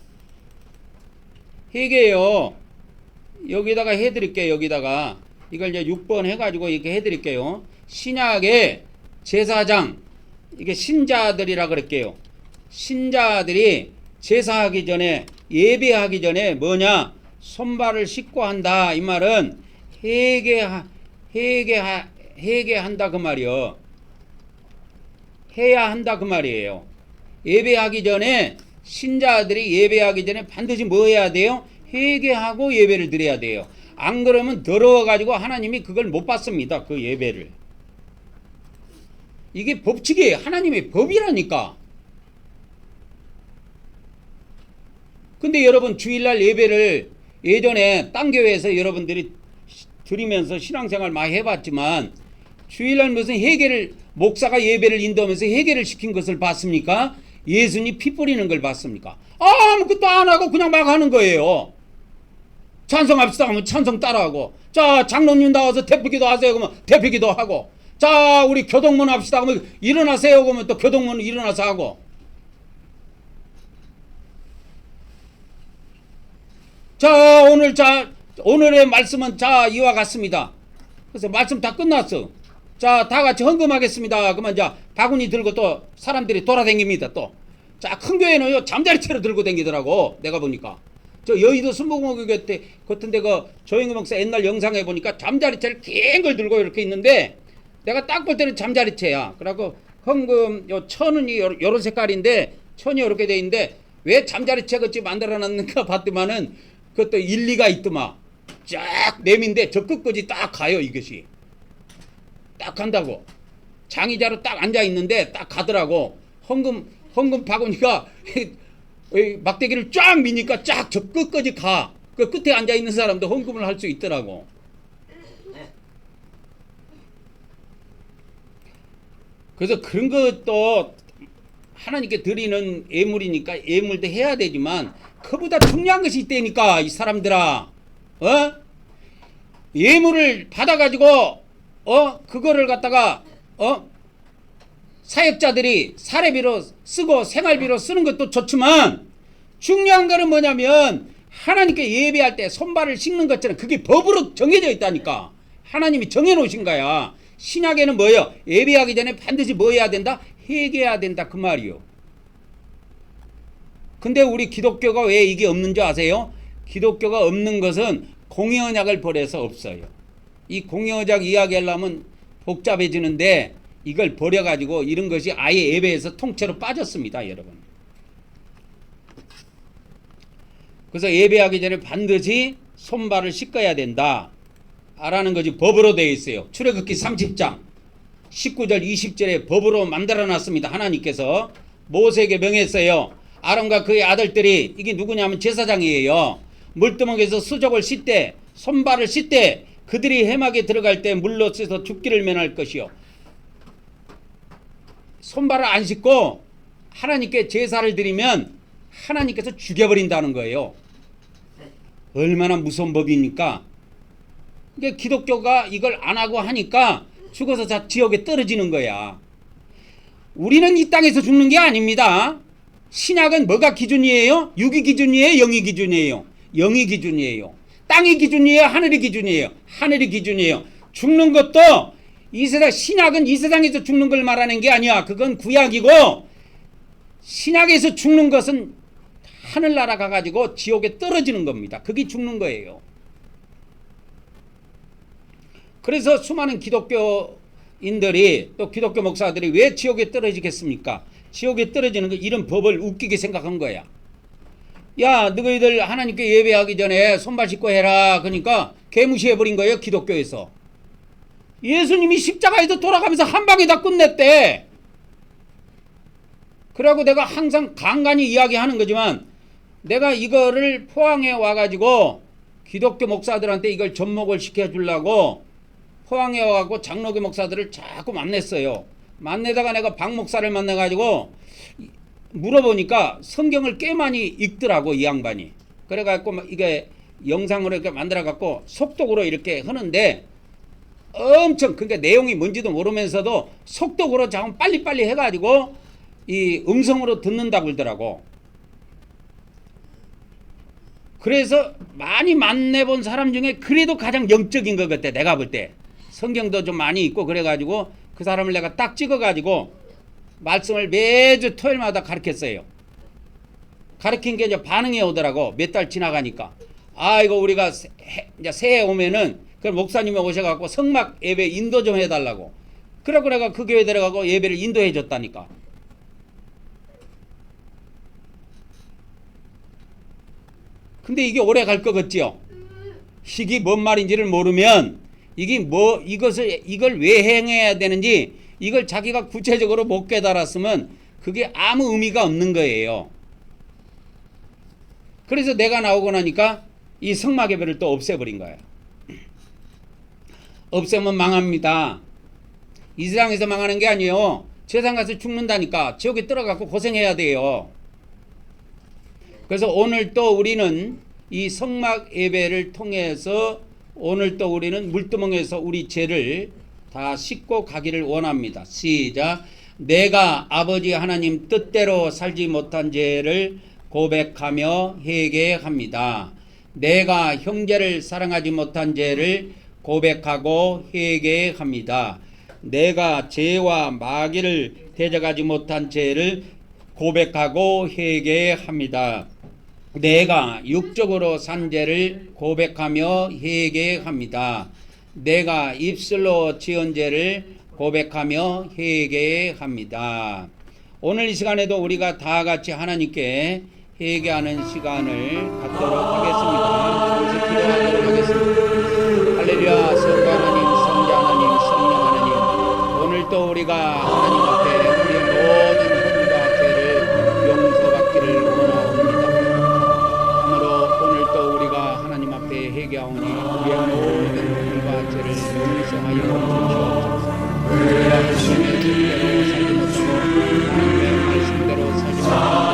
회개요. 여기다가 해드릴게요. 여기다가 이걸 이제 6번 해가지고 이렇게 해드릴게요. 신약의 제사장, 이게 신자들이라 그럴게요. 신자들이 제사하기 전에, 예배하기 전에 뭐냐? 손발을 씻고 한다. 이 말은 회개한다 그 말이요. 해야 한다 그 말이에요. 예배하기 전에, 신자들이 예배하기 전에 반드시 뭐 해야 돼요? 회개하고 예배를 드려야 돼요. 안 그러면 더러워가지고 하나님이 그걸 못 받습니다. 그 예배를. 이게 법칙이에요. 하나님의 법이라니까. 근데 여러분 주일날 예배를 예전에 딴 교회에서 여러분들이 드리면서 신앙생활 많이 해봤지만 주일날 무슨 회개를, 목사가 예배를 인도하면서 회개를 시킨 것을 봤습니까? 예수님 피 뿌리는 걸 봤습니까? 아무것도 안 하고 그냥 막 하는 거예요. 찬성합시다 하면 찬성 따라하고, 자 장로님 나와서 대표기도 하세요 그러면 대표기도 하고, 자 우리 교동문 합시다 하면 일어나세요 그러면 또 교동문 일어나서 하고, 자 오늘의 말씀은 자 이와 같습니다. 그래서 말씀 다 끝났어. 자 다 같이 헌금하겠습니다. 그러면 자 바구니 들고 또 사람들이 돌아다닙니다. 또 자 큰 교회는요 잠자리채로 들고 다니더라고. 내가 보니까 저 여의도 순복음교회 같은데 그 조영규 목사 옛날 영상에 보니까 잠자리채를 긴 걸 들고 이렇게 있는데 내가 딱 볼 때는 잠자리채야. 그래갖고 헌금 요 천원이 요런 색깔인데 천이 이렇게 돼 있는데 왜 잠자리채 같이 만들어놨는가 봤더만은 그것도 일리가 있더만. 쫙 내민데 저 끝까지 딱 가요. 이것이 딱 간다고. 장의자로 딱 앉아 있는데 딱 가더라고. 헌금 바구니가 막대기를 쫙 미니까 쫙 저 끝까지 가. 그 끝에 앉아 있는 사람도 헌금을 할 수 있더라고. 그래서 그런 것도 하나님께 드리는 예물이니까 예물도 해야 되지만 그보다 중요한 것이 있다니까 이 사람들아. 예물을 받아가지고 그거를 갖다가 사역자들이 사례비로 쓰고 생활비로 쓰는 것도 좋지만 중요한 거는 뭐냐면 하나님께 예배할 때 손발을 씻는 것처럼 그게 법으로 정해져 있다니까. 하나님이 정해놓으신 거야. 신약에는 뭐예요? 예배하기 전에 반드시 뭐 해야 된다? 회개해야 된다 그 말이요. 근데 우리 기독교가 왜 이게 없는 줄 아세요? 기독교가 없는 것은 공의언약을 버려서 없어요. 이 공의언약 이야기하려면 복잡해지는데 이걸 버려가지고 이런 것이 아예 예배에서 통째로 빠졌습니다. 여러분. 그래서 예배하기 전에 반드시 손발을 씻어야 된다 라는 것이 법으로 되어 있어요. 출애굽기 30장 19절 20절에 법으로 만들어놨습니다. 하나님께서 모세에게 명했어요. 아론과 그의 아들들이, 이게 누구냐면 제사장이에요. 물두멍에서 수족을 씻되 손발을 씻되 그들이 해막에 들어갈 때 물로 씻어 죽기를 면할 것이요. 손발을 안 씻고 하나님께 제사를 드리면 하나님께서 죽여버린다는 거예요. 얼마나 무서운 법입니까? 그러니까 기독교가 이걸 안 하고 하니까 죽어서 다 지옥에 떨어지는 거야. 우리는 이 땅에서 죽는 게 아닙니다. 신약은 뭐가 기준이에요? 육이 기준이에요? 영이 기준이에요? 영이 기준이에요. 땅이 기준이에요? 하늘이 기준이에요? 하늘이 기준이에요. 죽는 것도 이 세상, 신약은 이 세상에서 죽는 걸 말하는 게 아니야. 그건 구약이고, 신약에서 죽는 것은 하늘나라 가가지고 지옥에 떨어지는 겁니다. 그게 죽는 거예요. 그래서 수많은 기독교인들이 또 기독교 목사들이 왜 지옥에 떨어지겠습니까? 지옥에 떨어지는 거 이런 법을 웃기게 생각한 거야. 야, 너희들 하나님께 예배하기 전에 손발 씻고 해라. 그러니까 개무시해버린 거예요. 기독교에서. 예수님이 십자가에서 돌아가면서 한 방에 다 끝냈대. 그래갖고 내가 항상 간간히 이야기하는 거지만 내가 이거를 포항에 와가지고 기독교 목사들한테 이걸 접목을 시켜주려고 포항에 와갖고 장로교 목사들을 자꾸 만났어요. 만나다가 내가 박 목사를 만나가지고 물어보니까 성경을 꽤 많이 읽더라고, 이 양반이. 그래갖고 이게 영상으로 이렇게 만들어갖고 속독으로 이렇게 하는데 엄청, 그러니까 내용이 뭔지도 모르면서도 속독으로 자꾸 빨리빨리 해가지고 이 음성으로 듣는다고 그러더라고. 그래서 많이 만나본 사람 중에 그래도 가장 영적인 것 같아, 내가 볼 때. 성경도 좀 많이 읽고 그래가지고 그 사람을 내가 딱 찍어가지고 말씀을 매주 토요일마다 가르쳤어요. 가르친 게 이제 반응이 오더라고, 몇 달 지나가니까. 아, 이거 우리가 이제 새해 오면은 그 목사님이 오셔갖고 성막 예배 인도 좀 해달라고. 그래고 내가 그 교회 들어가고 예배를 인도해 줬다니까. 근데 이게 오래 갈 것 같지요? 이게 뭔 말인지를 모르면 이게 뭐 이걸 왜 행해야 되는지 이걸 자기가 구체적으로 못 깨달았으면 그게 아무 의미가 없는 거예요. 그래서 내가 나오고 나니까 이 성막 예배를 또 없애버린 거예요. 없애면 망합니다. 이 세상에서 망하는 게 아니에요. 세상 가서 죽는다니까. 지옥에 들어가고 고생해야 돼요. 그래서 오늘 또 우리는 이 성막 예배를 통해서 오늘 또 우리는 물두멍에서 우리 죄를 다 씻고 가기를 원합니다. 시작. 내가 아버지 하나님 뜻대로 살지 못한 죄를 고백하며 회개합니다. 내가 형제를 사랑하지 못한 죄를 고백하고 회개합니다. 내가 죄와 마귀를 대적하지 못한 죄를 고백하고 회개합니다. 내가 육적으로 산 죄를 고백하며 회개합니다. 내가 입술로 지은 죄를 고백하며 회개합니다. 오늘 이 시간에도 우리가 다 같이 하나님께 회개하는 시간을 갖도록 하겠습니다. 그래서 기도하도록 하겠습니다. 할렐루야. 성부 하나님, 성자 하나님, 성령 하나님, 오늘 또 우리가 하나님 앞에 우리의 모든 허물과 죄를 용서받기를 원하옵니다. 그러므로 오늘 또 우리가 하나님 앞에 회개하오니 우리의 모든 허물과 죄를 용서하여 주시옵소서. 우리가 하나님의 뜻대로 살지 못하고 하나님의 말씀대로 살지 못하고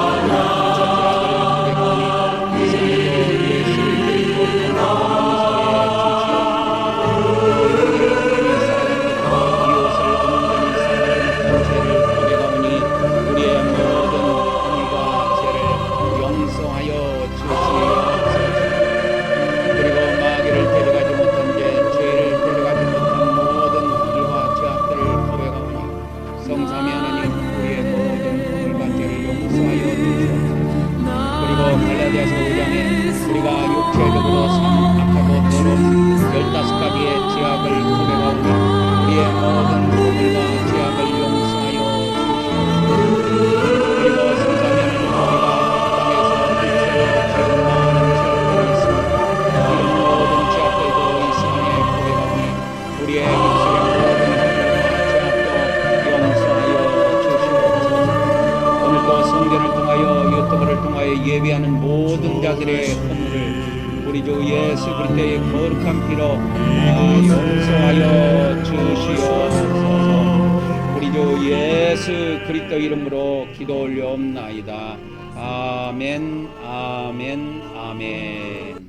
예배하는 모든 자들의 허물을 우리 주 예수 그리스도의 거룩한 피로 용서하여 주시옵소서. 우리 주 예수 그리스도 이름으로 기도 올려옵나이다. 아멘, 아멘, 아멘.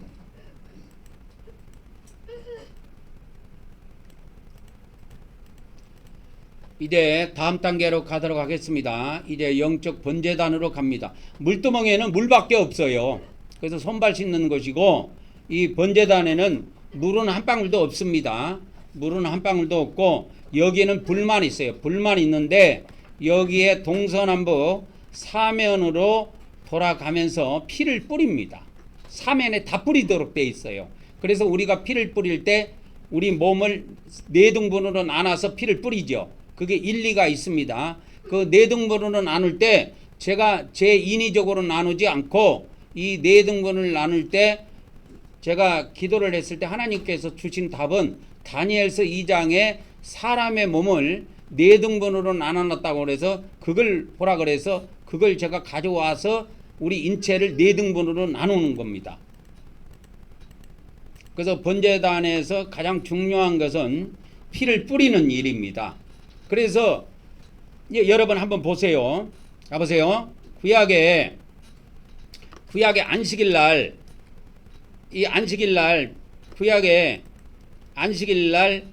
이제 다음 단계로 가도록 하겠습니다. 이제 영적 번제단으로 갑니다. 물두멍에는 물밖에 없어요. 그래서 손발 씻는 것이고 이 번제단에는 물은 한 방울도 없습니다. 물은 한 방울도 없고 여기에는 불만 있어요. 불만 있는데 여기에 동서남북 사면으로 돌아가면서 피를 뿌립니다. 사면에 다 뿌리도록 되어 있어요. 그래서 우리가 피를 뿌릴 때 우리 몸을 네 등분으로 나눠서 피를 뿌리죠. 그게 일리가 있습니다. 그 네 등분으로 나눌 때 제가 제 인위적으로 나누지 않고 이 네 등분을 나눌 때 제가 기도를 했을 때 하나님께서 주신 답은 다니엘서 2장에 사람의 몸을 네 등분으로 나눠놨다고 그래서 그걸 보라 그래서 그 그걸 제가 가져와서 우리 인체를 4등분으로 나누는 겁니다. 그래서 번제단에서 가장 중요한 것은 피를 뿌리는 일입니다. 그래서 여러분 한번 보세요. 가보세요. 구약의 안식일 날, 이 안식일 날, 구약의 안식일 날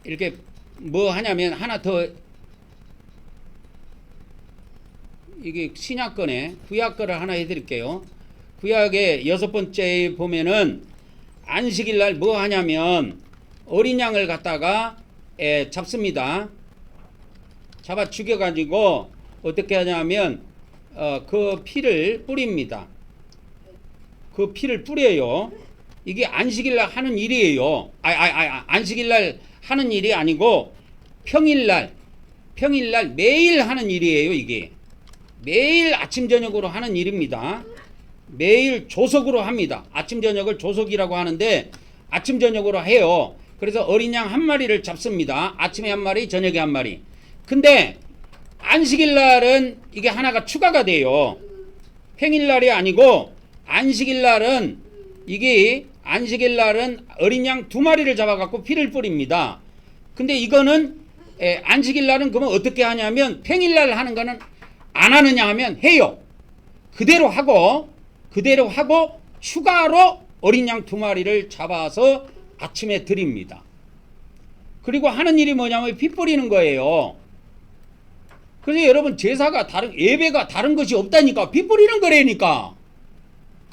이렇게 뭐 하냐면 하나 더, 이게 신약권에 구약 거를 하나 해드릴게요. 구약의 6번째에 보면은 안식일 날 뭐 하냐면 어린 양을 갖다가 잡습니다. 잡아 죽여가지고 어떻게 하냐면 그 피를 뿌립니다. 그 피를 뿌려요. 이게 안식일 날 하는 일이에요. 안식일 날 하는 일이 아니고 평일날 매일 하는 일이에요. 이게 매일 아침 저녁으로 하는 일입니다. 매일 조석으로 합니다. 아침 저녁을 조석이라고 하는데 아침 저녁으로 해요. 그래서 어린 양 한 마리를 잡습니다. 아침에 한 마리, 저녁에 한 마리. 근데 안식일 날은 이게 하나가 추가가 돼요. 평일날이 아니고 안식일 날은 어린 양 2마리를 잡아갖고 피를 뿌립니다. 근데 이거는 안식일 날은 그러면 어떻게 하냐면 평일날 하는 거는 안 하느냐 하면 해요. 그대로 하고 추가로 어린 양 2마리를 잡아서 아침에 드립니다. 그리고 하는 일이 뭐냐면 피 뿌리는 거예요. 그래서 여러분 제사가 예배가 다른 것이 없다니까. 피 뿌리는 거라니까.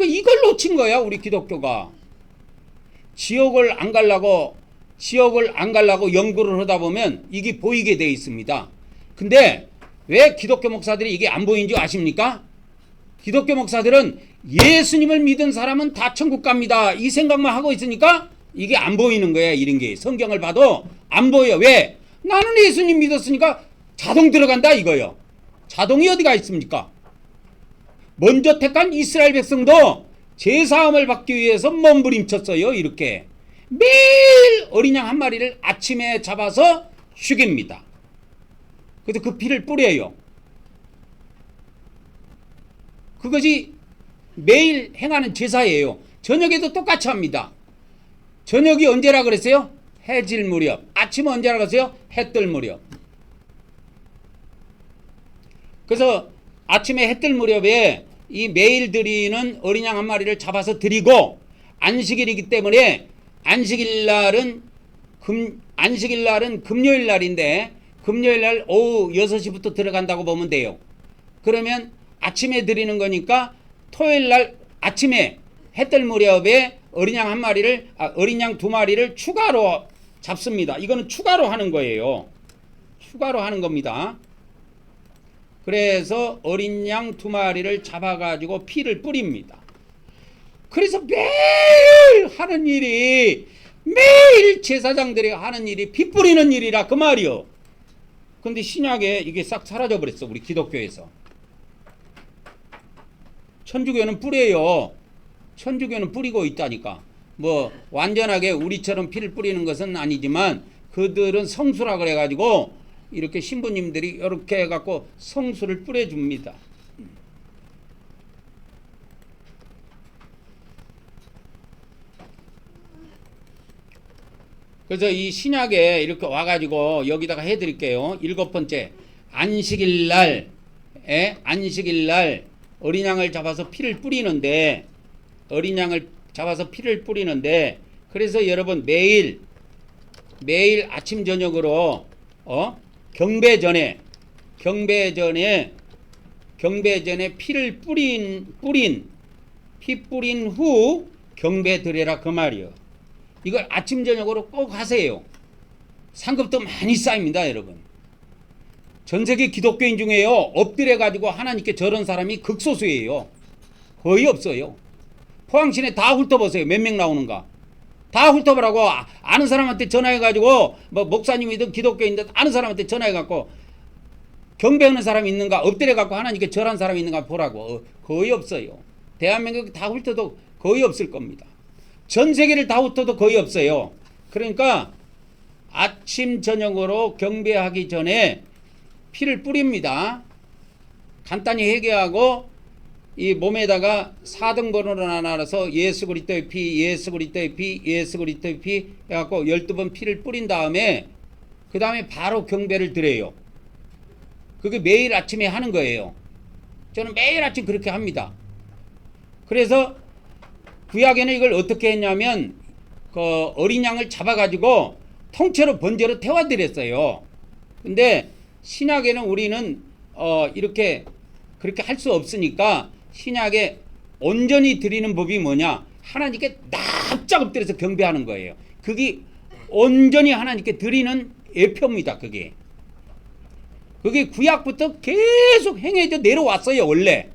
이걸 놓친 거야 우리 기독교가. 지옥을 안 가려고 연구를 하다 보면 이게 보이게 돼 있습니다. 근데 왜 기독교 목사들이 이게 안 보이는지 아십니까? 기독교 목사들은 예수님을 믿은 사람은 다 천국 갑니다. 이 생각만 하고 있으니까 이게 안 보이는 거야. 이런 게 성경을 봐도 안 보여. 왜? 나는 예수님 믿었으니까 자동 들어간다 이거요. 자동이 어디가 있습니까? 먼저 택한 이스라엘 백성도 제사함을 받기 위해서 몸부림쳤어요. 이렇게 매일 어린 양 한 마리를 아침에 잡아서 죽입니다. 그래서 그 피를 뿌려요. 그것이 매일 행하는 제사예요. 저녁에도 똑같이 합니다. 저녁이 언제라 그랬어요? 해질 무렵. 아침은 언제라 그랬어요? 해 뜰 무렵. 그래서 아침에 해 뜰 무렵에 이 매일 드리는 어린 양 한 마리를 잡아서 드리고, 안식일이기 때문에 안식일 날은 금요일 날인데 금요일 날 오후 6시부터 들어간다고 보면 돼요. 그러면 아침에 드리는 거니까 토요일 날 아침에 해 뜰 무렵에 어린 양 2마리를 추가로 잡습니다. 이거는 추가로 하는 거예요. 추가로 하는 겁니다. 그래서 어린 양 2마리를 잡아가지고 피를 뿌립니다. 그래서 매일 하는 일이, 매일 제사장들이 하는 일이 피 뿌리는 일이라 그 말이요. 근데 신약에 이게 싹 사라져 버렸어. 우리 기독교에서. 천주교는 뿌려요. 천주교는 뿌리고 있다니까. 뭐 완전하게 우리처럼 피를 뿌리는 것은 아니지만 그들은 성수라 그래가지고 이렇게 신부님들이 이렇게 해갖고 성수를 뿌려줍니다. 그래서 이 신약에 이렇게 와가지고 여기다가 해드릴게요. 7번째, 안식일 날 어린 양을 잡아서 피를 뿌리는데, 그래서 여러분 매일 아침 저녁으로 경배 전에 피를 뿌린 후 경배 드려라 그 말이요. 이걸 아침 저녁으로 꼭 하세요. 상급도 많이 쌓입니다, 여러분. 전 세계 기독교인 중에요, 엎드려 가지고 하나님께 절한 사람이 극소수예요. 거의 없어요. 포항시내 다 훑어보세요. 몇 명 나오는가. 다 훑어보라고. 아는 사람한테 전화해가지고, 뭐 목사님이든 기독교인든 아는 사람한테 전화해갖고 경배하는 사람이 있는가, 엎드려갖고 하나님께 절한 사람이 있는가 보라고. 거의 없어요. 대한민국 다 훑어도 거의 없을 겁니다. 전 세계를 다 훑어도 거의 없어요. 그러니까 아침 저녁으로 경배하기 전에 피를 뿌립니다. 간단히 회개하고 이 몸에다가 4등분으로 나눠서 예수 그리스도의 피, 예수 그리스도의 피, 예수 그리스도의 피 해갖고 12번 피를 뿌린 다음에 그 다음에 바로 경배를 드려요. 그게 매일 아침에 하는 거예요. 저는 매일 아침 그렇게 합니다. 그래서 구약에는 이걸 어떻게 했냐면 그 어린 양을 잡아가지고 통째로 번제로 태워드렸어요. 근데 신약에는 우리는 이렇게 그렇게 할 수 없으니까 신약에 온전히 드리는 법이 뭐냐? 하나님께 납작 엎드려서 경배하는 거예요. 그게 온전히 하나님께 드리는 예표입니다. 그게 구약부터 계속 행해져 내려왔어요. 원래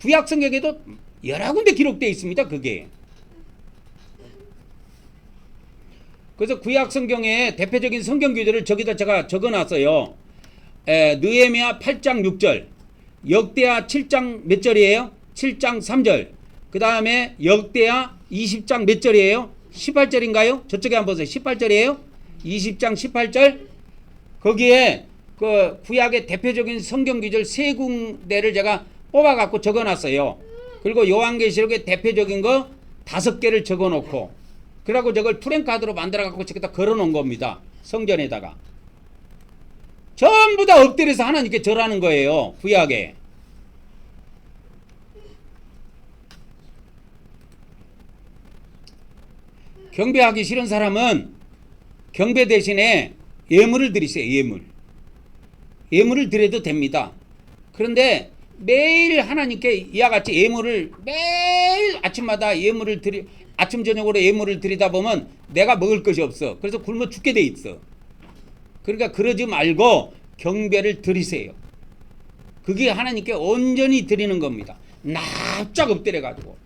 구약 성경에도 여러 군데 기록되어 있습니다. 그게. 그래서 구약 성경의 대표적인 성경 구절을 저기다 제가 적어놨어요. 느헤미야 8장 6절, 역대하 7장 몇 절이에요? 7장 3절. 그 다음에 역대하 20장 몇 절이에요? 18절인가요? 저쪽에 한번 보세요. 18절이에요? 20장 18절. 거기에 그 구약의 대표적인 성경 구절 세 군데를 제가 뽑아갖고 적어놨어요. 그리고 요한계시록의 대표적인 거 5개를 적어놓고, 그러고 저걸 프랭카드로 만들어갖고 저기다 걸어놓은 겁니다. 성전에다가. 전부 다 엎드려서 하나님께 절하는 거예요. 구약에. 경배하기 싫은 사람은 경배 대신에 예물을 드리세요. 예물을 드려도 됩니다. 그런데 매일 하나님께 이와 같이 예물을 매일 아침마다 아침 저녁으로 예물을 드리다 보면 내가 먹을 것이 없어. 그래서 굶어 죽게 돼 있어. 그러니까 그러지 말고 경배를 드리세요. 그게 하나님께 온전히 드리는 겁니다. 납작 엎드려 가지고.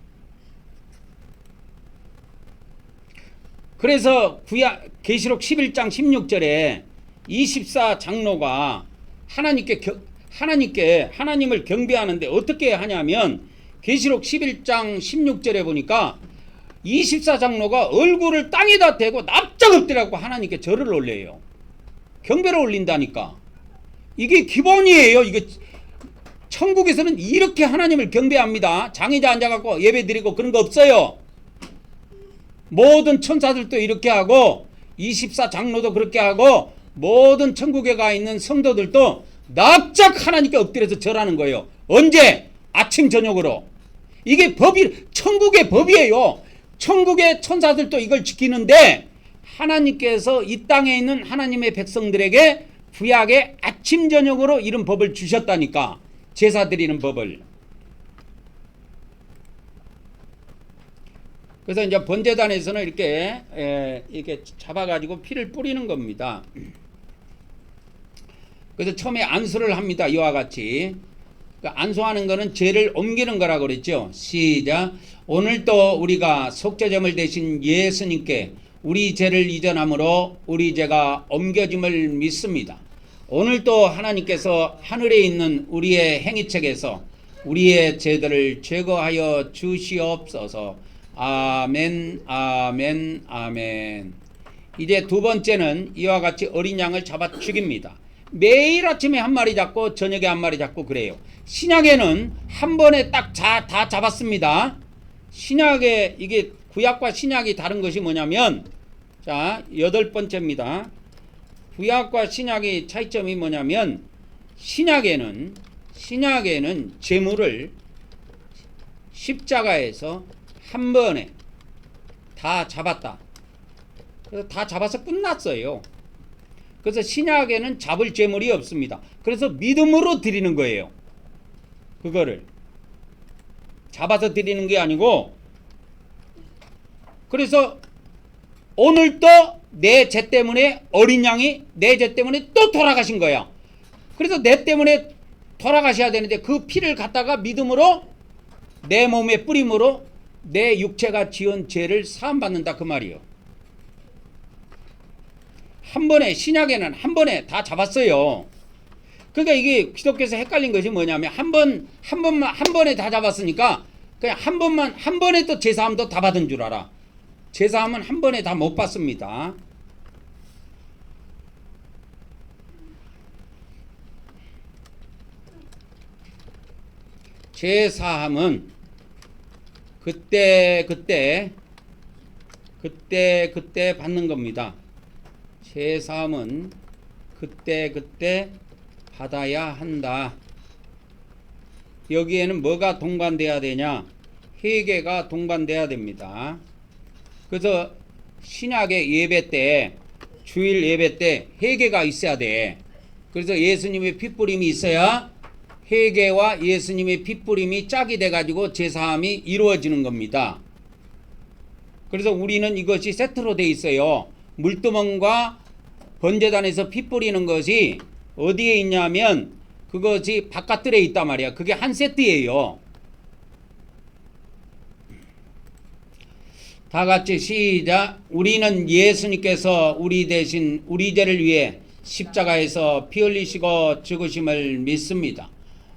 그래서 계시록 11장 16절에 24 장로가 하나님을 경배하는데 어떻게 하냐면, 계시록 11장 16절에 보니까 24 장로가 얼굴을 땅에다 대고 납작 엎드려고 하나님께 절을 올려요. 경배를 올린다니까. 이게 기본이에요. 이게 천국에서는 이렇게 하나님을 경배합니다. 장의자 앉아갖고 예배 드리고 그런 거 없어요. 모든 천사들도 이렇게 하고 24 장로도 그렇게 하고 모든 천국에 가 있는 성도들도 납작 하나님께 엎드려서 절하는 거예요. 언제? 아침 저녁으로. 이게 천국의 법이에요. 천국의 천사들도 이걸 지키는데 하나님께서 이 땅에 있는 하나님의 백성들에게 구약에 아침 저녁으로 이런 법을 주셨다니까. 제사 드리는 법을. 그래서 이제 번제단에서는 이렇게 잡아가지고 피를 뿌리는 겁니다. 그래서 처음에 안수를 합니다. 이와 같이. 안수하는 거는 죄를 옮기는 거라고 그랬죠. 시작. 오늘도 우리가 속죄제물 대신 예수님께 우리 죄를 이전함으로 우리 죄가 옮겨짐을 믿습니다. 오늘도 하나님께서 하늘에 있는 우리의 행위책에서 우리의 죄들을 제거하여 주시옵소서. 아멘, 아멘, 아멘. 이제 두 번째는 이와 같이 어린 양을 잡아 죽입니다. 매일 아침에 한 마리 잡고 저녁에 한 마리 잡고 그래요. 신약에는 한 번에 딱 다 잡았습니다. 신약에 이게 구약과 신약이 다른 것이 뭐냐면, 자, 8번째입니다. 구약과 신약의 차이점이 뭐냐면, 신약에는 제물을 십자가에서 한 번에 다 잡았다. 그래서 다 잡아서 끝났어요. 그래서 신약에는 잡을 제물이 없습니다. 그래서 믿음으로 드리는 거예요. 그거를 잡아서 드리는 게 아니고, 그래서 오늘도 내 죄 때문에 어린 양이 내 죄 때문에 또 돌아가신 거야. 그래서 내 때문에 돌아가셔야 되는데 그 피를 갖다가 믿음으로 내 몸에 뿌림으로 내 육체가 지은 죄를 사함받는다 그 말이요. 한 번에, 신약에는 한 번에 다 잡았어요. 그러니까 이게 기독교에서 헷갈린 것이 뭐냐면 한 번에 다 잡았으니까 그냥 한 번에 또 제사함도 다 받은 줄 알아. 제사함은 한 번에 다 못 받습니다. 제사함은 그때 받는 겁니다. 제사함은 그때 받아야 한다. 여기에는 뭐가 동반돼야 되냐? 회개가 동반돼야 됩니다. 그래서 신약의 예배 때, 주일 예배 때 회개가 있어야 돼. 그래서 예수님의 핏부림이 있어야 회개와 예수님의 핏부림이 짝이 돼가지고 제사함이 이루어지는 겁니다. 그래서 우리는 이것이 세트로 돼 있어요. 물두멍과 번제단에서 피 뿌리는 것이 어디에 있냐면 그것이 바깥들에 있단 말이야. 그게 한 세트예요. 다 같이 시작. 우리는 예수님께서 우리 대신 우리 죄를 위해 십자가에서 피 흘리시고 죽으심을 믿습니다.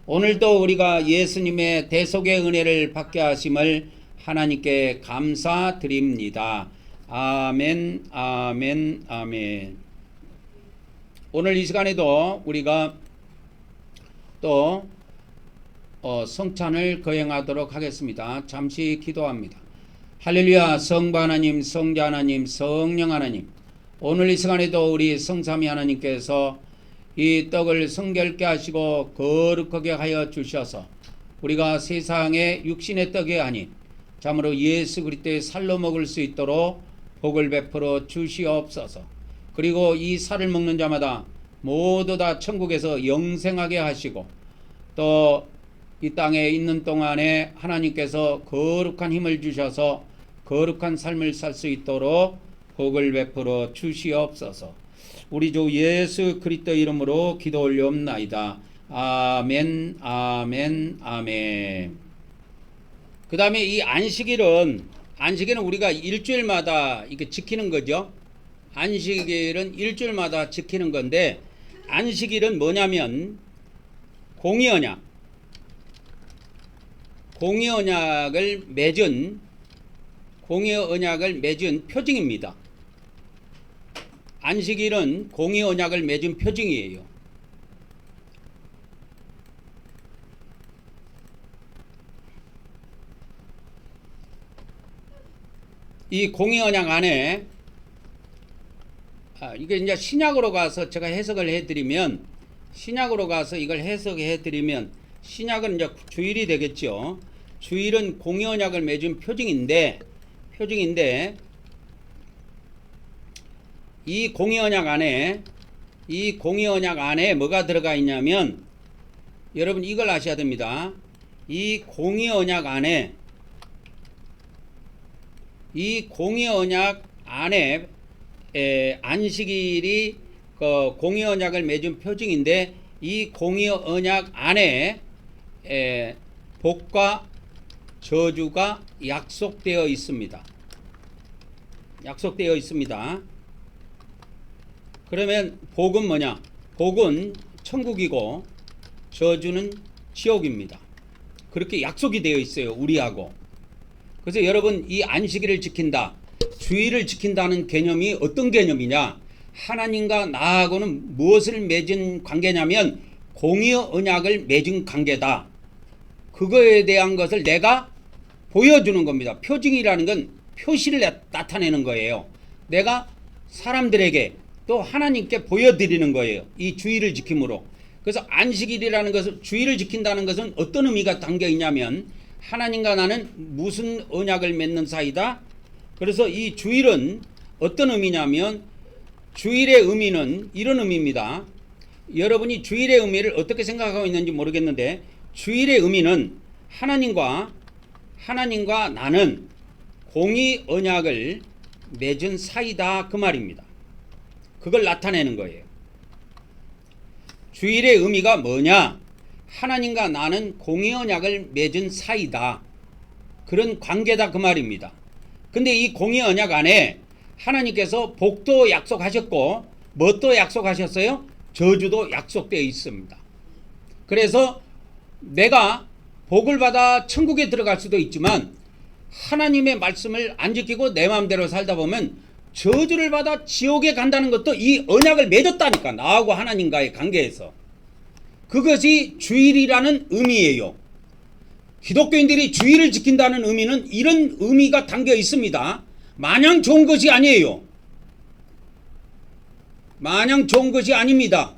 오늘도 우리가 예수님의 대속의 은혜를 받게 하심을 하나님께 감사드립니다. 아멘, 아멘, 아멘. 오늘 이 시간에도 우리가 또 성찬을 거행하도록 하겠습니다. 잠시 기도합니다. 할렐루야. 성부 하나님, 성자 하나님, 성령 하나님, 오늘 이 시간에도 우리 성삼위 하나님께서 이 떡을 성결케 하시고 거룩하게 하여 주셔서 우리가 세상의 육신의 떡이 아닌 참으로 예수 그리스도의 살로 먹을 수 있도록 복을 베풀어 주시옵소서. 그리고 이 살을 먹는 자마다 모두 다 천국에서 영생하게 하시고 또 이 땅에 있는 동안에 하나님께서 거룩한 힘을 주셔서 거룩한 삶을 살 수 있도록 복을 베풀어 주시옵소서. 우리 주 예수 그리스도 이름으로 기도 올리옵나이다. 아멘, 아멘, 아멘. 그 다음에 이 안식일은 우리가 일주일마다 이렇게 지키는 거죠. 안식일은 일주일마다 지키는 건데, 안식일은 뭐냐면 공의 언약을 맺은 표징입니다. 안식일은 공의 언약을 맺은 표징이에요. 이 공의 언약 안에 이게 이제 신약으로 가서 제가 해석을 해드리면, 이걸 해석해드리면 신약은 이제 주일이 되겠죠. 주일은 공의 언약을 맺은 표징인데 이 공의 언약 안에 뭐가 들어가 있냐면, 여러분 이걸 아셔야 됩니다. 이 공의 언약 안에 안식일이 그 공의 언약을 맺은 표징인데, 이 공의 언약 안에 복과 저주가 약속되어 있습니다. 그러면 복은 뭐냐? 복은 천국이고 저주는 지옥입니다. 그렇게 약속이 되어 있어요, 우리하고. 그래서 여러분, 이 안식일을 지킨다, 주일을 지킨다는 개념이 어떤 개념이냐? 하나님과 나하고는 무엇을 맺은 관계냐면 공의 언약을 맺은 관계다. 그거에 대한 것을 내가 보여주는 겁니다. 표징이라는 건 표시를 나타내는 거예요. 내가 사람들에게 또 하나님께 보여드리는 거예요, 이 주일을 지킴으로. 그래서 안식일이라는 것을, 주일을 지킨다는 것은 어떤 의미가 담겨 있냐면, 하나님과 나는 무슨 언약을 맺는 사이다. 그래서 이 주일은 어떤 의미냐면, 주일의 의미는 이런 의미입니다. 여러분이 주일의 의미를 어떻게 생각하고 있는지 모르겠는데, 주일의 의미는 하나님과 나는 공의 언약을 맺은 사이다, 그 말입니다. 그걸 나타내는 거예요. 주일의 의미가 뭐냐? 하나님과 나는 공의 언약을 맺은 사이다, 그런 관계다, 그 말입니다. 근데 이 공의 언약 안에 하나님께서 복도 약속하셨고 뭣도 약속하셨어요? 저주도 약속되어 있습니다. 그래서 내가 복을 받아 천국에 들어갈 수도 있지만, 하나님의 말씀을 안 지키고 내 마음대로 살다 보면 저주를 받아 지옥에 간다는 것도 이 언약을 맺었다니까, 나하고 하나님과의 관계에서. 그것이 주일이라는 의미예요. 기독교인들이 주의를 지킨다는 의미는 이런 의미가 담겨 있습니다. 마냥 좋은 것이 아니에요. 마냥 좋은 것이 아닙니다.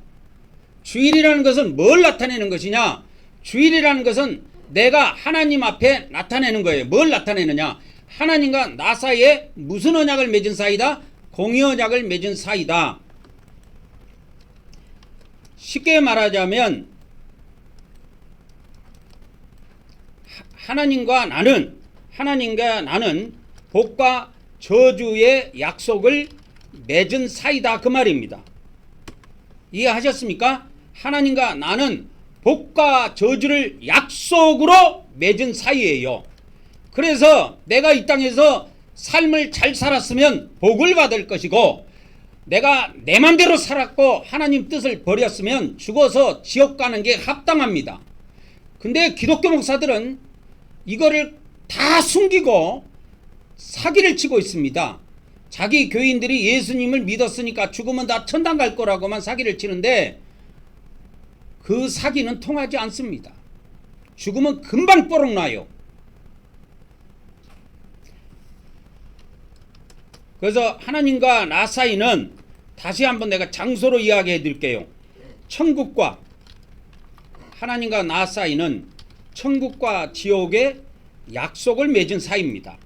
주일이라는 것은 뭘 나타내는 것이냐? 주일이라는 것은 내가 하나님 앞에 나타내는 거예요. 뭘 나타내느냐? 하나님과 나 사이에 무슨 언약을 맺은 사이다? 공의 언약을 맺은 사이다. 쉽게 말하자면 하나님과 나는 복과 저주의 약속을 맺은 사이다, 그 말입니다. 이해하셨습니까? 하나님과 나는 복과 저주를 약속으로 맺은 사이예요. 그래서 내가 이 땅에서 삶을 잘 살았으면 복을 받을 것이고, 내가 내 맘대로 살았고 하나님 뜻을 버렸으면 죽어서 지옥 가는 게 합당합니다. 근데 기독교 목사들은 이거를 다 숨기고 사기를 치고 있습니다. 자기 교인들이 예수님을 믿었으니까 죽으면 다 천당 갈 거라고만 사기를 치는데, 그 사기는 통하지 않습니다. 죽으면 금방 뽀록 나요. 그래서 하나님과 나 사이는, 다시 한번 내가 장소로 이야기해 드릴게요. 천국과 하나님과 나 사이는 천국과 지옥의 약속을 맺은 사이입니다.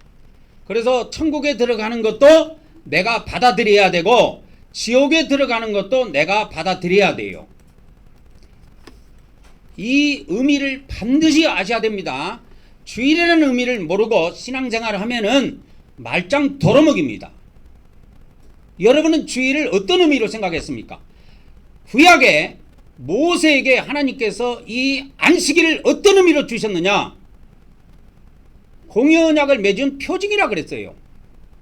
그래서 천국에 들어가는 것도 내가 받아들여야 되고, 지옥에 들어가는 것도 내가 받아들여야 돼요. 이 의미를 반드시 아셔야 됩니다. 주일이라는 의미를 모르고 신앙생활을 하면은 말짱 도로먹입니다. 여러분은 주일을 어떤 의미로 생각했습니까? 구약에 모세에게 하나님께서 이 안식일을 어떤 의미로 주셨느냐? 공의 언약을 맺은 표징이라 그랬어요.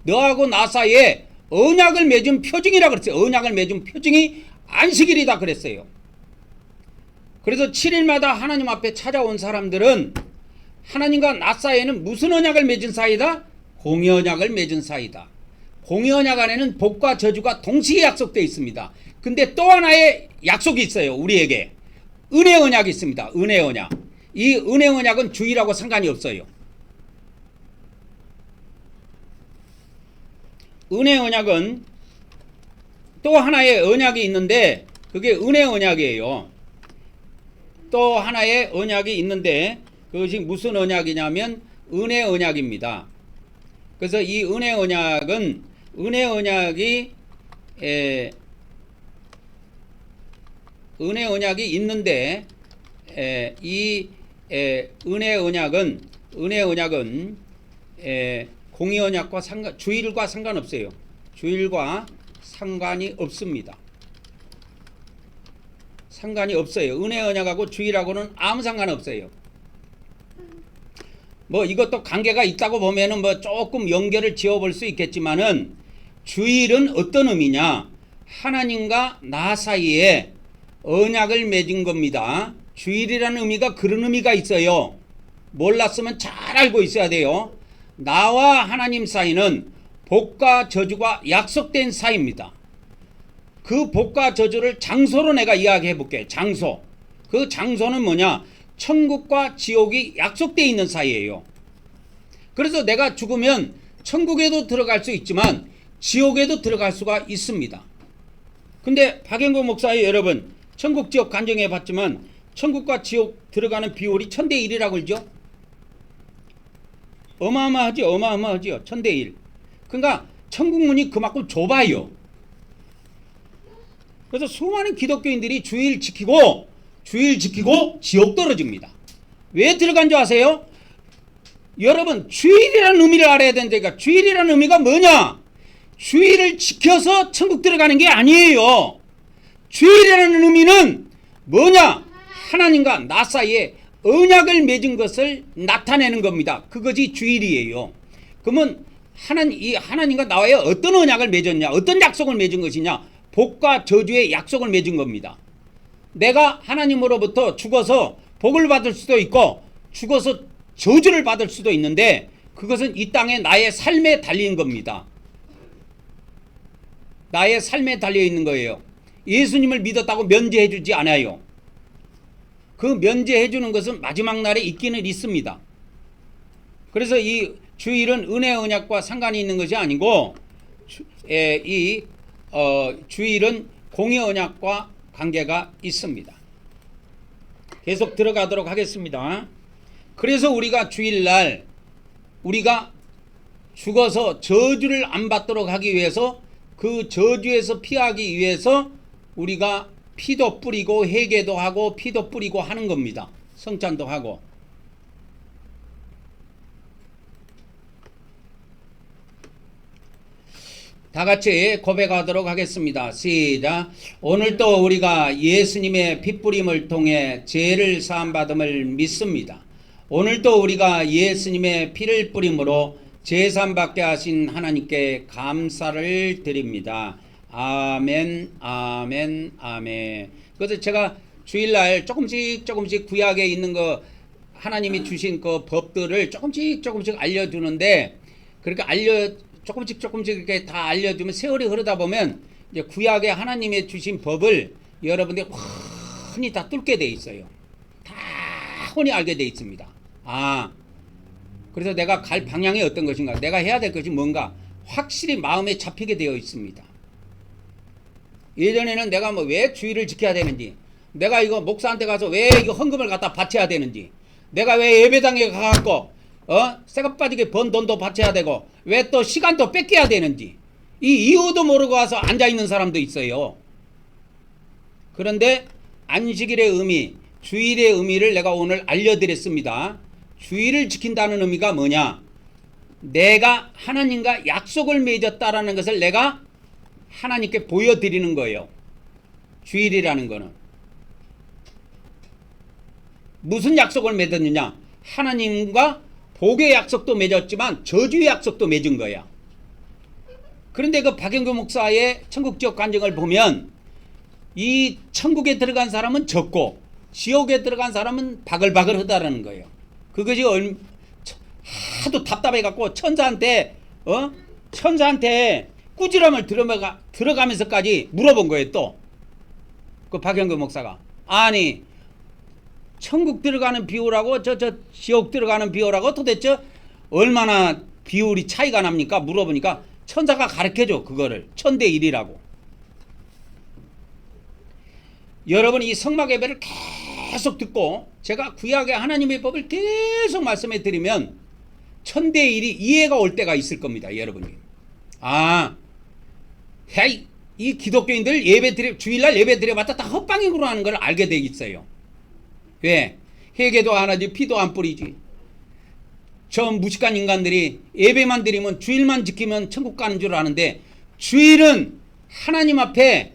너하고 나 사이에 언약을 맺은 표징이라 그랬어요. 언약을 맺은 표징이 안식일이다 그랬어요. 그래서 7일마다 하나님 앞에 찾아온 사람들은 하나님과 나 사이에는 무슨 언약을 맺은 사이다? 공의 언약을 맺은 사이다. 공의 언약 안에는 복과 저주가 동시에 약속되어 있습니다. 근데 또 하나의 약속이 있어요. 우리에게 은혜 언약이 있습니다. 은혜 언약. 이 은혜 언약은 주일하고 상관이 없어요. 은혜 언약은 또 하나의 언약이 있는데, 그게 은혜 언약이에요. 또 하나의 언약이 있는데, 그것이 무슨 언약이냐면 은혜 언약입니다. 그래서 이 은혜 언약은, 은혜 언약이 있는데, 이 은혜 언약은 공의 언약과 주일과 상관없어요. 주일과 상관이 없습니다. 상관이 없어요. 은혜 언약하고 주일하고는 아무 상관없어요. 뭐 이것도 관계가 있다고 보면은 뭐 조금 연결을 지어볼 수 있겠지만은, 주일은 어떤 의미냐? 하나님과 나 사이에 언약을 맺은 겁니다. 주일이라는 의미가 그런 의미가 있어요. 몰랐으면 잘 알고 있어야 돼요. 나와 하나님 사이는 복과 저주가 약속된 사이입니다. 그 복과 저주를 장소로 내가 이야기해 볼게. 장소. 그 장소는 뭐냐? 천국과 지옥이 약속되어 있는 사이예요. 그래서 내가 죽으면 천국에도 들어갈 수 있지만 지옥에도 들어갈 수가 있습니다. 근데 박영국 목사의 여러분, 천국 지옥 간증해 봤지만 천국과 지옥 들어가는 비율이 1000대 1이라고 그러죠? 어마어마하죠. 어마어마하죠. 1000대 1. 그러니까 천국 문이 그만큼 좁아요. 그래서 수많은 기독교인들이 주일 지키고 지옥 떨어집니다. 왜 들어간 줄 아세요? 여러분, 주일이라는 의미를 알아야 된다니까. 주일이라는 의미가 뭐냐? 주일을 지켜서 천국 들어가는 게 아니에요. 주일이라는 의미는 뭐냐? 하나님과 나 사이에 언약을 맺은 것을 나타내는 겁니다. 그것이 주일이에요. 그러면 하나님과 나와의 어떤 언약을 맺었냐? 어떤 약속을 맺은 것이냐? 복과 저주의 약속을 맺은 겁니다. 내가 하나님으로부터 죽어서 복을 받을 수도 있고 죽어서 저주를 받을 수도 있는데, 그것은 이 땅에 나의 삶에 달린 겁니다. 나의 삶에 달려 있는 거예요. 예수님을 믿었다고 면제해 주지 않아요. 그 면제해 주는 것은 마지막 날에 있기는 있습니다. 그래서 이 주일은 은혜 언약과 상관이 있는 것이 아니고 주일은 공의 언약과 관계가 있습니다. 계속 들어가도록 하겠습니다. 그래서 우리가 주일날 우리가 죽어서 저주를 안 받도록 하기 위해서 그 저주에서 피하기 위해서 우리가 피도 뿌리고 회개도 하고 피도 뿌리고 하는 겁니다. 성찬도 하고. 다 같이 고백하도록 하겠습니다. 시작. 오늘도 우리가 예수님의 핏뿌림을 통해 죄를 사함받음을 믿습니다. 오늘도 우리가 예수님의 피를 뿌림으로 제사함받게 하신 하나님께 감사를 드립니다. 아멘, 아멘, 아멘. 그래서 제가 주일날 조금씩 구약에 있는 거 하나님이 주신 그 법들을 조금씩 알려주는데, 그렇게 조금씩 이렇게 다 알려주면 세월이 흐르다 보면 이제 구약에 하나님이 주신 법을 여러분들이 흔히 다 뚫게 돼 있어요. 다 흔히 알게 돼 있습니다. 그래서 내가 갈 방향이 어떤 것인가, 내가 해야 될 것이 뭔가 확실히 마음에 잡히게 되어 있습니다. 예전에는 내가 뭐 왜 주의를 지켜야 되는지, 내가 이거 목사한테 가서 왜 이거 헌금을 갖다 바쳐야 되는지, 내가 왜 예배당에 가갖고 새가 빠지게 번 돈도 바쳐야 되고 왜 또 시간도 뺏겨야 되는지 이 이유도 모르고 와서 앉아있는 사람도 있어요. 그런데 안식일의 의미, 주일의 의미를 내가 오늘 알려드렸습니다. 주일을 지킨다는 의미가 뭐냐, 내가 하나님과 약속을 맺었다라는 것을 내가 하나님께 보여드리는 거예요. 주일이라는 거는 무슨 약속을 맺었느냐, 하나님과 복의 약속도 맺었지만 저주의 약속도 맺은 거야. 그런데 그 박영규 목사의 천국지옥 간증을 보면 이 천국에 들어간 사람은 적고 지옥에 들어간 사람은 바글바글하다라는 거예요. 그것이 하도 답답해갖고 천사한테 꾸지람을 들어가면서까지 물어본 거예요. 또 그 박영규 목사가, 아니 천국 들어가는 비율하고 저 지옥 들어가는 비율하고 도대체 얼마나 비율이 차이가 납니까? 물어보니까 천사가 가르쳐줘. 그거를 1000대1이라고. 여러분 이 성막 예배를 계속 듣고 제가 구약의 하나님의 법을 계속 말씀해 드리면 1000대1이 이해가 올 때가 있을 겁니다. 여러분이. 이 기독교인들 주일날 예배 드려봤자 다 헛방향으로 하는 걸 알게 돼 있어요. 왜? 회개도 안 하지, 피도 안 뿌리지. 저 무식한 인간들이 예배만 드리면, 주일만 지키면 천국 가는 줄 아는데, 주일은 하나님 앞에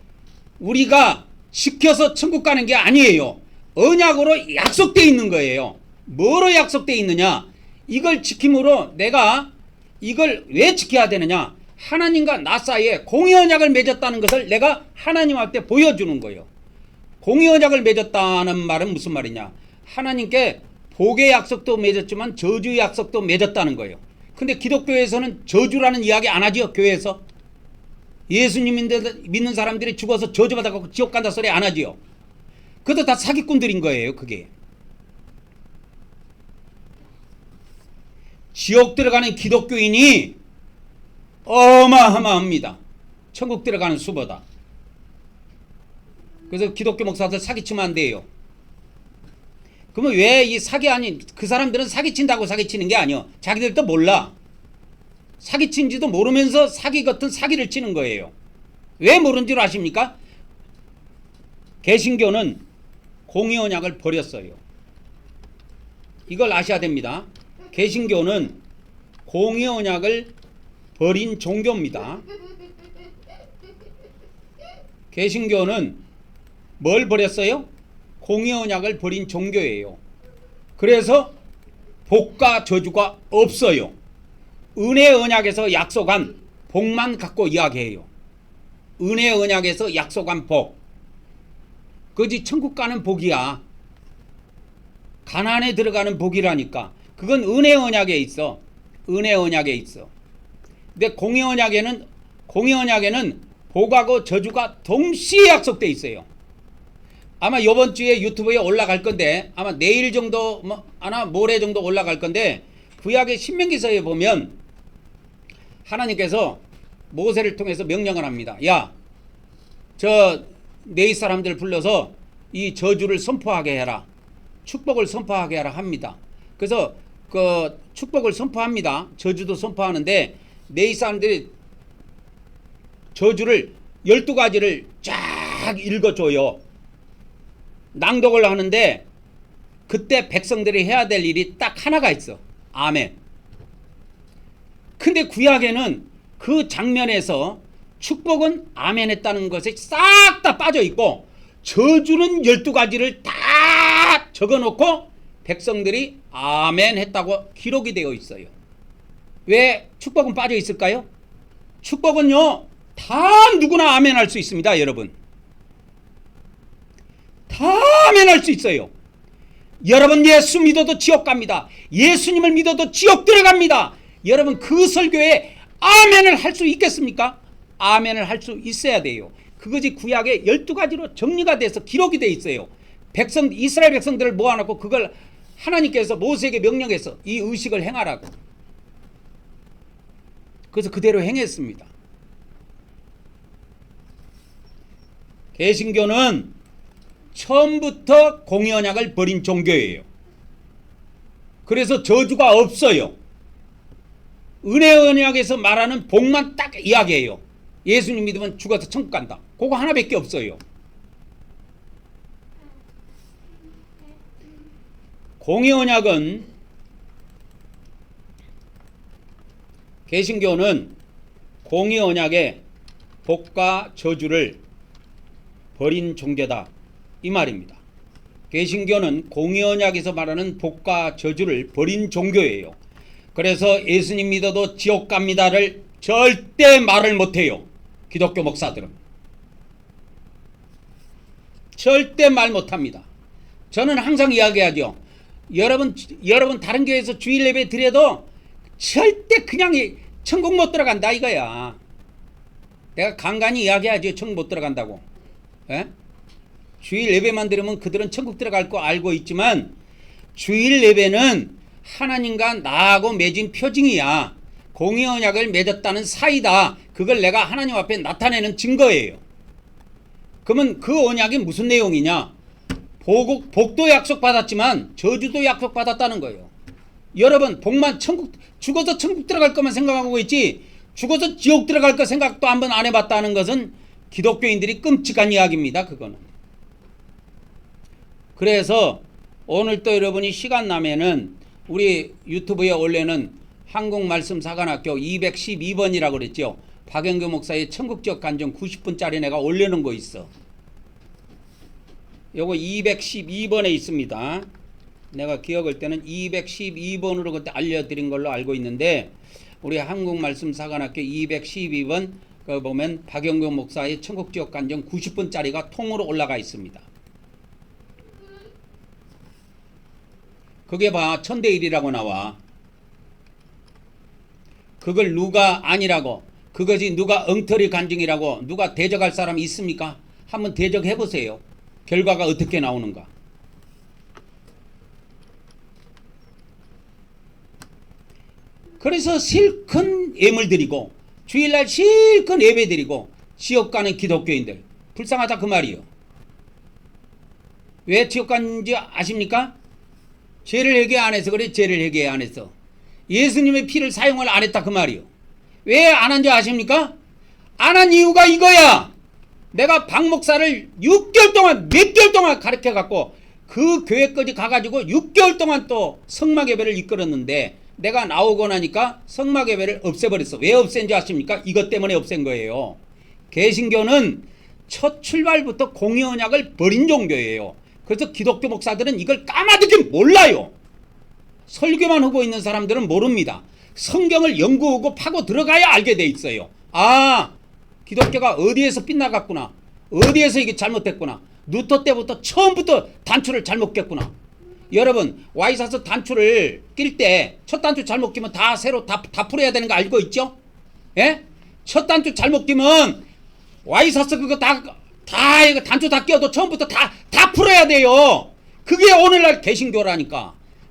우리가 지켜서 천국 가는 게 아니에요. 언약으로 약속되어 있는 거예요. 뭐로 약속되어 있느냐, 이걸 지킴으로 내가 이걸 왜 지켜야 되느냐, 하나님과 나 사이에 공의 언약을 맺었다는 것을 내가 하나님 앞에 보여주는 거예요. 공의 언약을 맺었다는 말은 무슨 말이냐, 하나님께 복의 약속도 맺었지만 저주의 약속도 맺었다는 거예요. 근데 기독교에서는 저주라는 이야기 안 하죠. 교회에서 예수님 믿는 사람들이 죽어서 저주받아서 지옥 간다 소리 안 하지요. 그것도 다 사기꾼들인 거예요. 그게 지옥 들어가는 기독교인이 어마어마합니다. 천국 들어가는 수보다. 그래서 기독교 목사들 사기치면 안 돼요. 그러면 왜 이 사기 아닌, 그 사람들은 사기친다고 사기치는 게 아니요. 자기들도 몰라. 사기친지도 모르면서 사기 같은 사기를 치는 거예요. 왜 모르는 줄 아십니까? 개신교는 공의 언약을 버렸어요. 이걸 아셔야 됩니다. 개신교는 공의 언약을 버린 종교입니다. 개신교는 뭘 버렸어요? 공의 언약을 버린 종교예요. 그래서 복과 저주가 없어요. 은혜 언약에서 약속한 복만 갖고 이야기해요. 은혜 언약에서 약속한 복. 그지 천국 가는 복이야. 가나안에 들어가는 복이라니까. 그건 은혜 언약에 있어. 은혜 언약에 있어. 근데 공의 언약에는 복하고 저주가 동시에 약속돼 있어요. 아마 이번 주에 유튜브에 올라갈 건데, 아마 내일 정도, 아마 모레 정도 올라갈 건데, 구약의 신명기서에 보면 하나님께서 모세를 통해서 명령을 합니다. 야, 저 네 사람들 불러서 이 저주를 선포하게 해라. 축복을 선포하게 해라 합니다. 그래서 그 축복을 선포합니다. 저주도 선포하는데 네 사람들이 저주를 12가지를 쫙 읽어줘요. 낭독을 하는데 그때 백성들이 해야 될 일이 딱 하나가 있어. 아멘. 근데 구약에는 그 장면에서 축복은 아멘 했다는 것에 싹 다 빠져 있고 저주는 12가지를 다 적어놓고 백성들이 아멘 했다고 기록이 되어 있어요. 왜 축복은 빠져 있을까요? 축복은요 다 누구나 아멘 할 수 있습니다. 여러분 다 아멘 할 수 있어요. 여러분 예수 믿어도 지옥 갑니다. 예수님을 믿어도 지옥 들어갑니다. 여러분 그 설교에 아멘을 할 수 있겠습니까? 아멘을 할 수 있어야 돼요. 그것이 구약에 12가지로 정리가 돼서 기록이 돼 있어요. 이스라엘 백성들을 모아놓고 그걸 하나님께서 모세에게 명령해서 이 의식을 행하라고. 그래서 그대로 행했습니다. 개신교는 처음부터 공의언약을 버린 종교예요. 그래서 저주가 없어요. 은혜 언약에서 말하는 복만 딱 이야기해요. 예수님 믿으면 죽어서 천국 간다. 그거 하나밖에 없어요. 공의 언약은 개신교는 공의 언약의 복과 저주를 버린 종교다 이 말입니다. 개신교는 공의 언약에서 말하는 복과 저주를 버린 종교예요. 그래서 예수님 믿어도 지옥 갑니다를 절대 말을 못해요. 기독교 목사들은 절대 말 못합니다. 저는 항상 이야기하죠. 여러분 다른 교회에서 주일 예배 드려도 절대 그냥 천국 못 들어간다 이거야. 내가 간간히 이야기하죠. 천국 못 들어간다고. 에? 주일 예배만 들으면 그들은 천국 들어갈 거 알고 있지만 주일 예배는 하나님과 나하고 맺은 표징이야. 공의 언약을 맺었다는 사이다. 그걸 내가 하나님 앞에 나타내는 증거예요. 그러면 그 언약이 무슨 내용이냐? 복도 약속받았지만 저주도 약속받았다는 거예요. 여러분 복만 죽어서 천국 들어갈 것만 생각하고 있지 죽어서 지옥 들어갈 거 생각도 한번 안 해봤다는 것은 기독교인들이 끔찍한 이야기입니다. 그거는. 그래서 오늘 또 여러분이 시간 나면은 우리 유튜브에 올려는 한국말씀사관학교 212번이라고 그랬죠. 박영규 목사의 천국지역 간증 90분짜리 내가 올려놓은 거 있어. 요거 212번에 있습니다. 내가 기억할 때는 212번으로 그때 알려드린 걸로 알고 있는데 우리 한국말씀사관학교 212번 그 보면 박영규 목사의 천국지역 간증 90분짜리가 통으로 올라가 있습니다. 그게 봐 천대일이라고 나와. 그걸 누가 아니라고 그것이 누가 엉터리 간증이라고 누가 대적할 사람이 있습니까? 한번 대적해 보세요. 결과가 어떻게 나오는가. 그래서 실컷 예물 드리고 주일날 실컷 예배 드리고 지옥 가는 기독교인들 불쌍하다 그 말이요. 왜 지옥 가는지 아십니까? 죄를 회개 안 해서 그래. 죄를 회개 안 했어. 예수님의 피를 사용을 안 했다 그 말이요. 왜 안 한 줄 아십니까? 안 한 이유가 이거야. 내가 박 목사를 6개월 동안 몇 개월 동안 가르쳐 갖고 그 교회까지 가가지고 6개월 동안 또 성막 예배를 이끌었는데 내가 나오고 나니까 성막 예배를 없애버렸어. 왜 없앤 줄 아십니까? 이것 때문에 없앤 거예요. 개신교는 첫 출발부터 공의 언약을 버린 종교예요. 그래서 기독교 목사들은 이걸 까마득히 몰라요. 설교만 하고 있는 사람들은 모릅니다. 성경을 연구하고 파고 들어가야 알게 돼 있어요. 아, 기독교가 어디에서 빗나갔구나. 어디에서 이게 잘못됐구나. 루터 때부터 처음부터 단추를 잘못 꼈구나. 여러분 와이사스 단추를 낄 때 첫 단추 잘못 끼면 다 새로 다 풀어야 되는 거 알고 있죠? 예? 첫 단추 잘못 끼면 와이사스 그거 다 단추 다 끼어도 처음부터 다 풀어야 돼요. 그게 오늘날 개신교라니까.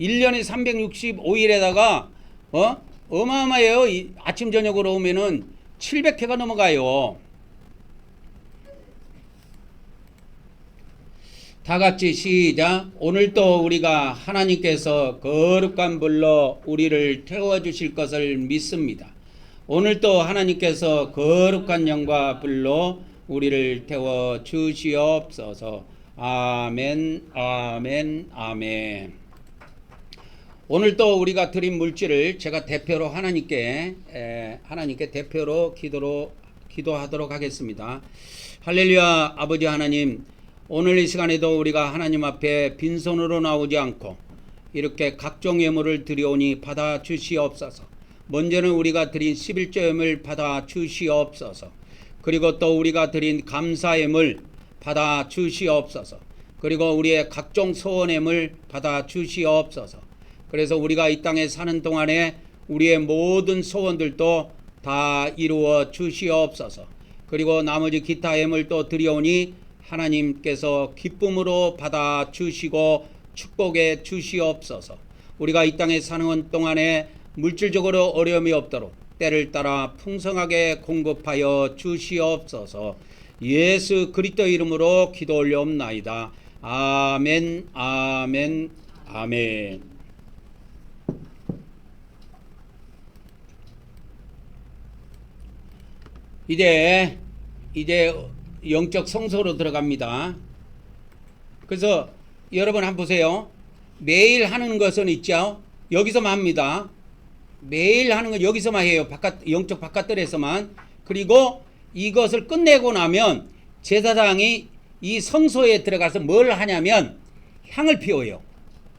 1년에 365일에다가 어마어마해요. 아침 저녁으로 오면은 700회가 넘어가요. 다 같이 시작. 오늘도 우리가 하나님께서 거룩한 불로 우리를 태워주실 것을 믿습니다. 오늘도 하나님께서 거룩한 영과 불로 우리를 태워주시옵소서. 아멘, 아멘, 아멘. 오늘도 우리가 드린 물질을 제가 대표로 하나님께 대표로 기도하도록 하겠습니다. 할렐루야. 아버지 하나님, 오늘 이 시간에도 우리가 하나님 앞에 빈손으로 나오지 않고 이렇게 각종 예물을 드려오니 받아 주시옵소서. 먼저는 우리가 드린 11조 예물 받아 주시옵소서. 그리고 또 우리가 드린 감사 예물 받아 주시옵소서. 그리고 우리의 각종 소원 예물 받아 주시옵소서. 그래서 우리가 이 땅에 사는 동안에 우리의 모든 소원들도 다 이루어 주시옵소서. 그리고 나머지 기타 예물도 드려오니 하나님께서 기쁨으로 받아 주시고 축복해 주시옵소서. 우리가 이 땅에 사는 동안에 물질적으로 어려움이 없도록 때를 따라 풍성하게 공급하여 주시옵소서. 예수 그리스도 이름으로 기도 올려옵나이다. 아멘, 아멘, 아멘. 이제 영적 성소로 들어갑니다. 그래서 여러분 한번 보세요. 매일 하는 것은 있죠. 여기서만 합니다. 매일 하는 건 여기서만 해요. 영적 바깥들에서만. 그리고 이것을 끝내고 나면 제사장이 이 성소에 들어가서 뭘 하냐면 향을 피워요.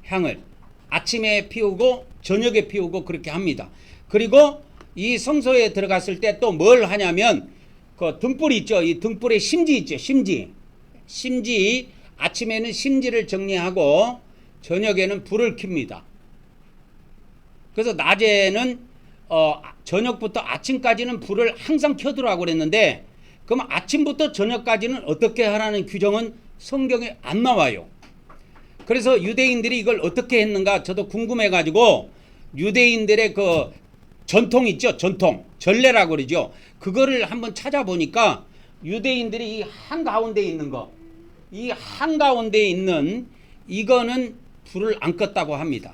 향을 아침에 피우고 저녁에 피우고 그렇게 합니다. 그리고 이 성소에 들어갔을 때 또 뭘 하냐면 그 등불이 있죠. 이 등불에 심지 있죠. 심지 아침에는 심지를 정리하고 저녁에는 불을 켭니다. 그래서 낮에는 저녁부터 아침까지는 불을 항상 켜두라고 그랬는데, 그럼 아침부터 저녁까지는 어떻게 하라는 규정은 성경에 안 나와요. 그래서 유대인들이 이걸 어떻게 했는가 저도 궁금해가지고 유대인들의 그 전통 있죠. 전례라고 그러죠. 그거를 한번 찾아보니까 유대인들이 이 한가운데 있는 거, 이 한가운데 있는 이거는 불을 안 껐다고 합니다.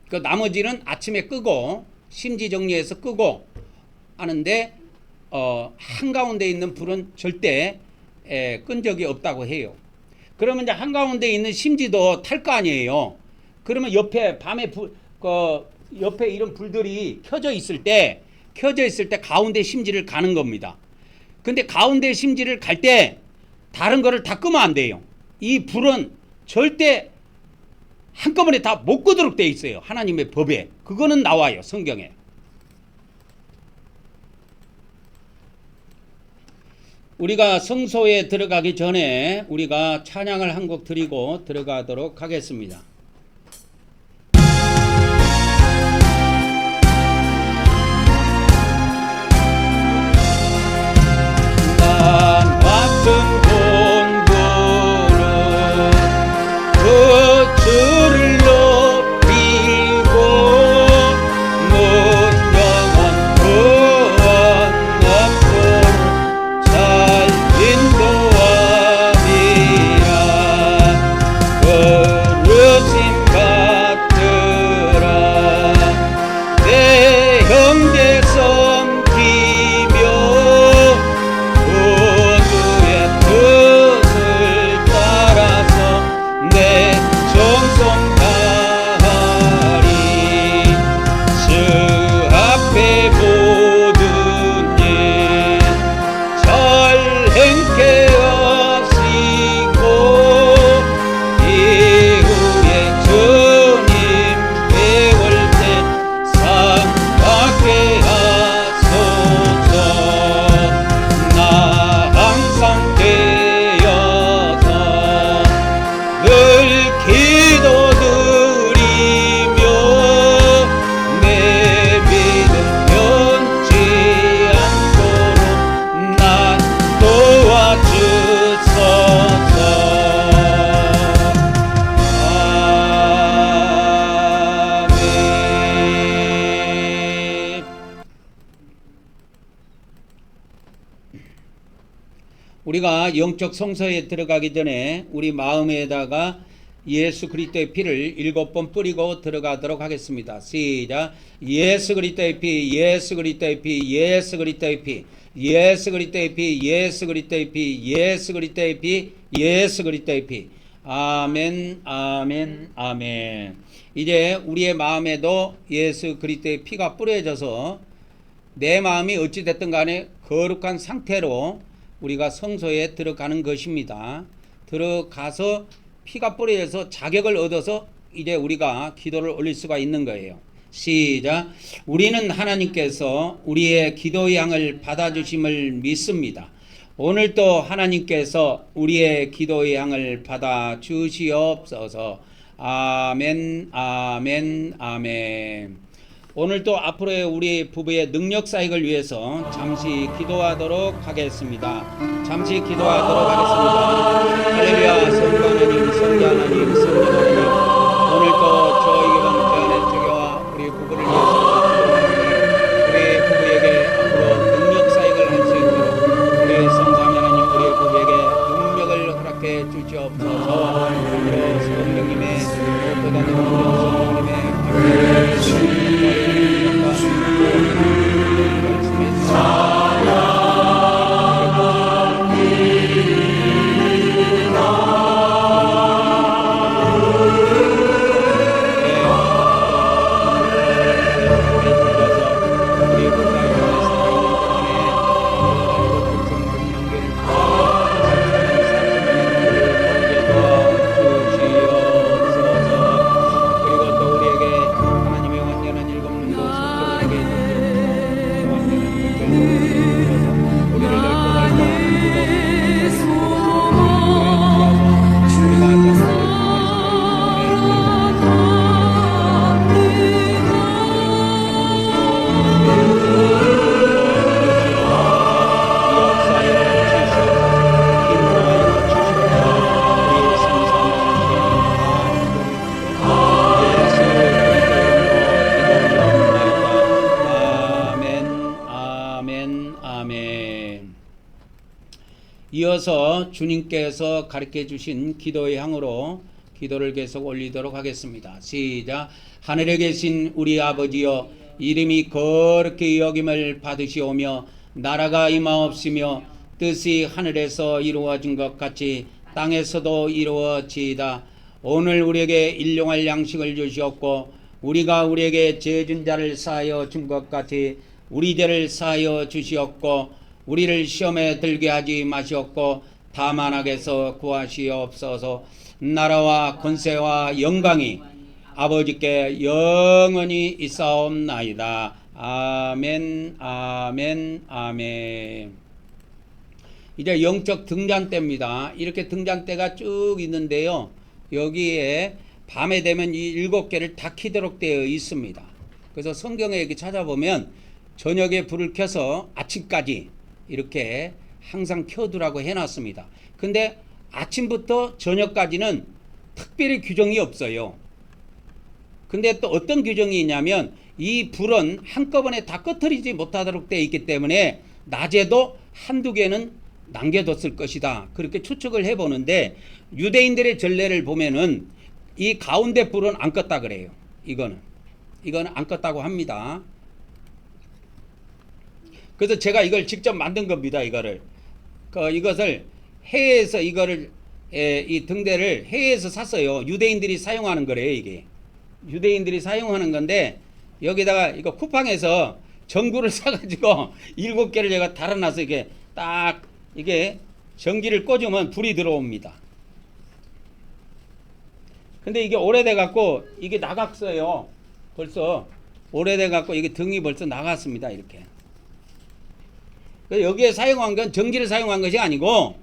그 나머지는 아침에 끄고 심지 정리해서 끄고 하는데 한가운데 있는 불은 절대 끈 적이 없다고 해요. 그러면 이제 한가운데 있는 심지도 탈 거 아니에요. 그러면 옆에 밤에 옆에 이런 불들이 켜져 있을 때 가운데 심지를 가는 겁니다. 근데 가운데 심지를 갈 때 다른 거를 다 끄면 안 돼요. 이 불은 절대 한꺼번에 다 못 끄도록 돼 있어요. 하나님의 법에. 그거는 나와요. 성경에. 우리가 성소에 들어가기 전에 우리가 찬양을 한 곡 드리고 들어가도록 하겠습니다. 난 같은 공부는 그 주를 높이고 문명한 구원 앞으로 잘 인도하리라. 그릇 우리가 영적 성소에 들어가기 전에 우리 마음에다가 예수 그리스도의 피를 7번 뿌리고 들어가도록 하겠습니다. 시작. 예수 그리스도의 피, 예수 그리스도의 피, 예수 그리스도의 피, 예수 그리스도의 피, 예수 그리스도의 피, 예수 그리스도의 피, 예수 그리스도의 피. 아멘, 아멘, 아멘. 이제 우리의 마음에도 예수 그리스도의 피가 뿌려져서 내 마음이 어찌 됐든 간에 거룩한 상태로 우리가 성소에 들어가는 것입니다. 들어가서 피가 뿌려져서 자격을 얻어서 이제 우리가 기도를 올릴 수가 있는 거예요. 시작. 우리는 하나님께서 우리의 기도의 향을 받아주심을 믿습니다. 오늘도 하나님께서 우리의 기도의 향을 받아주시옵소서. 아멘, 아멘, 아멘. 오늘도 앞으로의 우리 부부의 능력 사역을 위해서 잠시 기도하도록 하겠습니다. 잠시 기도하도록 하겠습니다. 할렐루야. 성부 하나님, 성자 하나님, 성령 하나님, 오늘도 저에게 방편의 저기와 우리 부부를 위해서 우리 부부에게 앞으로 능력 사역을 할 수 있도록 우리 성삼 하나님, 우리 부부에게 능력을 허락해 주시옵소서. 앞으로 성령님의 무엇보다 능력, 성령님의 감사를 이어서 주님께서 가르쳐 주신 기도의 향으로 기도를 계속 올리도록 하겠습니다. 시작. 하늘에 계신 우리 아버지여, 이름이 거룩히 여김을 받으시오며 나라가 임하옵시며 뜻이 하늘에서 이루어진 것 같이 땅에서도 이루어지이다. 오늘 우리에게 일용할 양식을 주시옵고 우리가 우리에게 죄진 자를 사하여 준 것 같이 우리 죄를 사하여 주시옵고 우리를 시험에 들게 하지 마시옵고 다만 악에서 구하시옵소서. 나라와 권세와 영광이 아버지께 영원히 있사옵나이다. 아멘, 아멘, 아멘. 이제 영적 등잔대입니다. 이렇게 등잔대가 쭉 있는데요, 여기에 밤에 되면 이 7개를 다 켜도록 되어 있습니다. 그래서 성경에 이렇게 찾아보면 저녁에 불을 켜서 아침까지 이렇게 항상 켜두라고 해놨습니다. 근데 아침부터 저녁까지는 특별히 규정이 없어요. 근데 또 어떤 규정이 있냐면 이 불은 한꺼번에 다 꺼트리지 못하도록 되어 있기 때문에 낮에도 한두 개는 남겨뒀을 것이다. 그렇게 추측을 해보는데 유대인들의 전례를 보면은 이 가운데 불은 안 껐다 그래요. 이거는 안 껐다고 합니다. 그래서 제가 이걸 직접 만든 겁니다. 이것을 해외에서 이 등대를 해외에서 샀어요. 유대인들이 사용하는 거래요. 이게 유대인들이 사용하는 건데 여기다가 이거 쿠팡에서 전구를 사가지고 7개를 제가 달아놔서 이게 딱 이게 전기를 꽂으면 불이 들어옵니다. 근데 이게 오래돼 갖고 이게 나갔어요. 벌써 오래돼 갖고 이게 등이 벌써 나갔습니다. 이렇게. 여기에 사용한 건 전기를 사용한 것이 아니고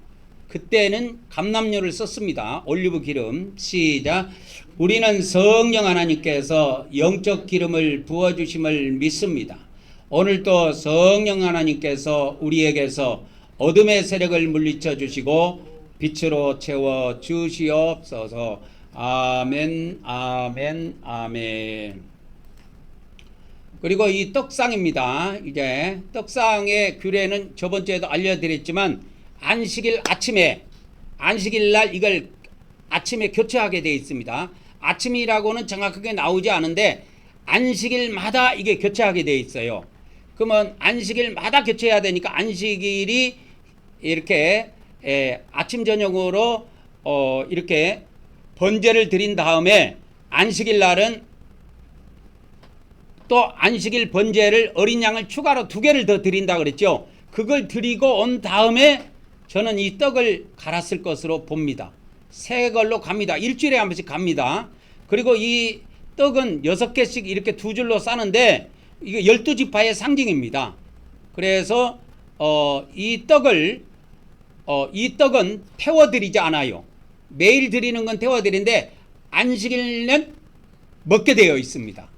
그때는 감람유를 썼습니다. 올리브 기름. 시작. 우리는 성령 하나님께서 영적 기름을 부어주심을 믿습니다. 오늘도 성령 하나님께서 우리에게서 어둠의 세력을 물리쳐 주시고 빛으로 채워 주시옵소서. 아멘, 아멘, 아멘. 그리고 이 떡상입니다. 이제 떡상의 규례는 저번 주에도 알려드렸지만 안식일 아침에 안식일 날 이걸 아침에 교체하게 되어 있습니다. 아침이라고는 정확하게 나오지 않은데 안식일마다 이게 교체하게 되어 있어요. 그러면 안식일마다 교체해야 되니까 안식일이 이렇게 아침 저녁으로 이렇게 번제를 드린 다음에 안식일 날은 또 안식일 번제를 어린 양을 추가로 2개를 더 드린다 그랬죠. 그걸 드리고 온 다음에 저는 이 떡을 갈았을 것으로 봅니다. 새 걸로 갑니다. 일주일에 한 번씩 갑니다. 그리고 이 떡은 6개씩 이렇게 2줄로 싸는데 이게 12지파의 상징입니다. 그래서 이 떡은 태워드리지 않아요. 매일 드리는 건 태워드리는데 안식일은 먹게 되어 있습니다.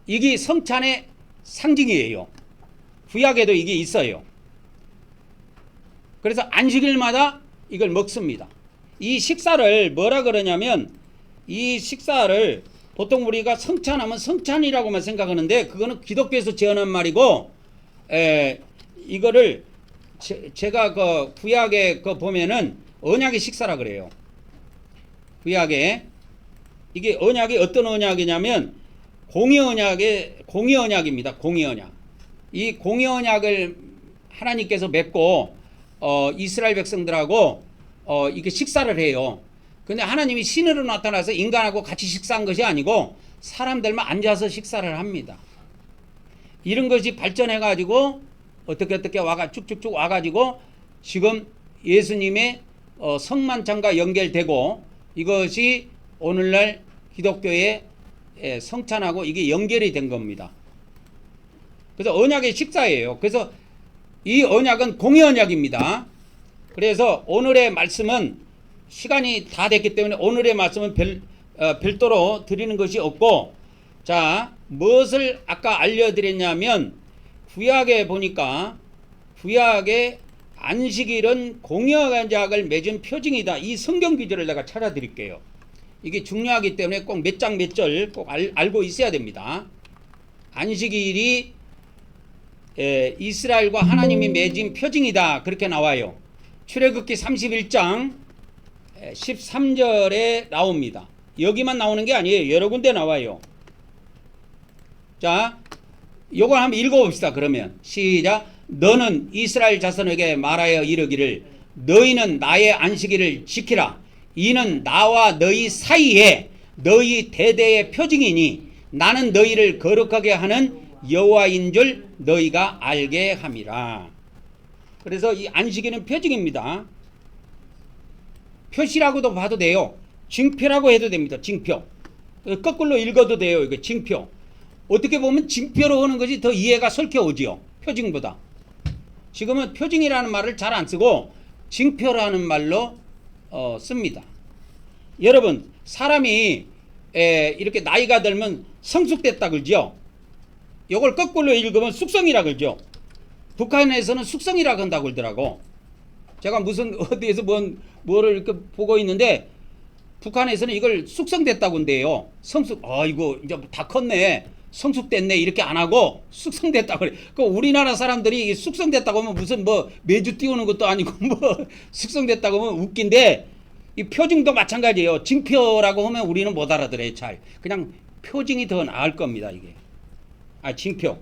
이게 성찬의 상징이에요. 구약에도 이게 있어요. 그래서 안식일마다 이걸 먹습니다. 이 식사를 뭐라 그러냐면 이 식사를 보통 우리가 성찬하면 성찬이라고만 생각하는데 그거는 기독교에서 제언한 말이고 이거를 제가 그 구약에 그 보면은 언약의 식사라 그래요. 구약에 이게 언약이 어떤 언약이냐면 공의 언약입니다. 공의 언약. 이 공의 언약을 하나님께서 맺고 이스라엘 백성들하고 이게 식사를 해요. 근데 하나님이 신으로 나타나서 인간하고 같이 식사한 것이 아니고 사람들만 앉아서 식사를 합니다. 이런 것이 발전해 가지고 어떻게 와가 쭉쭉쭉 와 가지고 지금 예수님의 성만찬과 연결되고 이것이 오늘날 기독교의 성찬하고 이게 연결이 된 겁니다. 그래서 언약의 식사예요. 그래서 이 언약은 공의 언약입니다. 그래서 오늘의 말씀은 시간이 다 됐기 때문에 오늘의 말씀은 별도로 드리는 것이 없고, 자, 무엇을 아까 알려드렸냐면 구약에 보니까 구약의 안식일은 공의언약을 맺은 표징이다. 이 성경 구절을 내가 찾아드릴게요. 이게 중요하기 때문에 꼭 몇 장 몇 절 꼭 알고 있어야 됩니다. 안식일이 이스라엘과 하나님이 맺은 표징이다. 그렇게 나와요. 출애굽기 31장 13절에 나옵니다. 여기만 나오는 게 아니에요. 여러 군데 나와요. 자, 요걸 한번 읽어봅시다. 그러면 시작. 너는 이스라엘 자손에게 말하여 이르기를 너희는 나의 안식일을 지키라. 이는 나와 너희 사이에 너희 대대의 표징이니 나는 너희를 거룩하게 하는 여호와인 줄 너희가 알게 함이라. 그래서 이 안식일은 표징입니다. 표시라고도 봐도 돼요. 징표라고 해도 됩니다. 징표. 거꾸로 읽어도 돼요. 이거 징표. 어떻게 보면 징표로 하는 것이 더 이해가 설켜 오지요. 표징보다. 지금은 표징이라는 말을 잘 안 쓰고 징표라는 말로 씁니다. 여러분, 사람이 이렇게 나이가 들면 성숙됐다 그러죠. 이걸 거꾸로 읽으면 숙성이라 그러죠. 북한에서는 숙성이라고 한다고 그러더라고. 제가 무슨 어디에서 뭐를 이렇게 보고 있는데 북한에서는 이걸 숙성됐다고 한대요. 성숙, 이거 이제 다 컸네. 성숙됐네. 이렇게 안 하고 숙성됐다고 그래. 그 우리나라 사람들이 숙성됐다고 하면 무슨 매주 띄우는 것도 아니고 숙성됐다고 하면 웃긴데 이 표징도 마찬가지예요. 징표라고 하면 우리는 못 알아들어요. 잘. 그냥 표징이 더 나을 겁니다. 이게. 징표.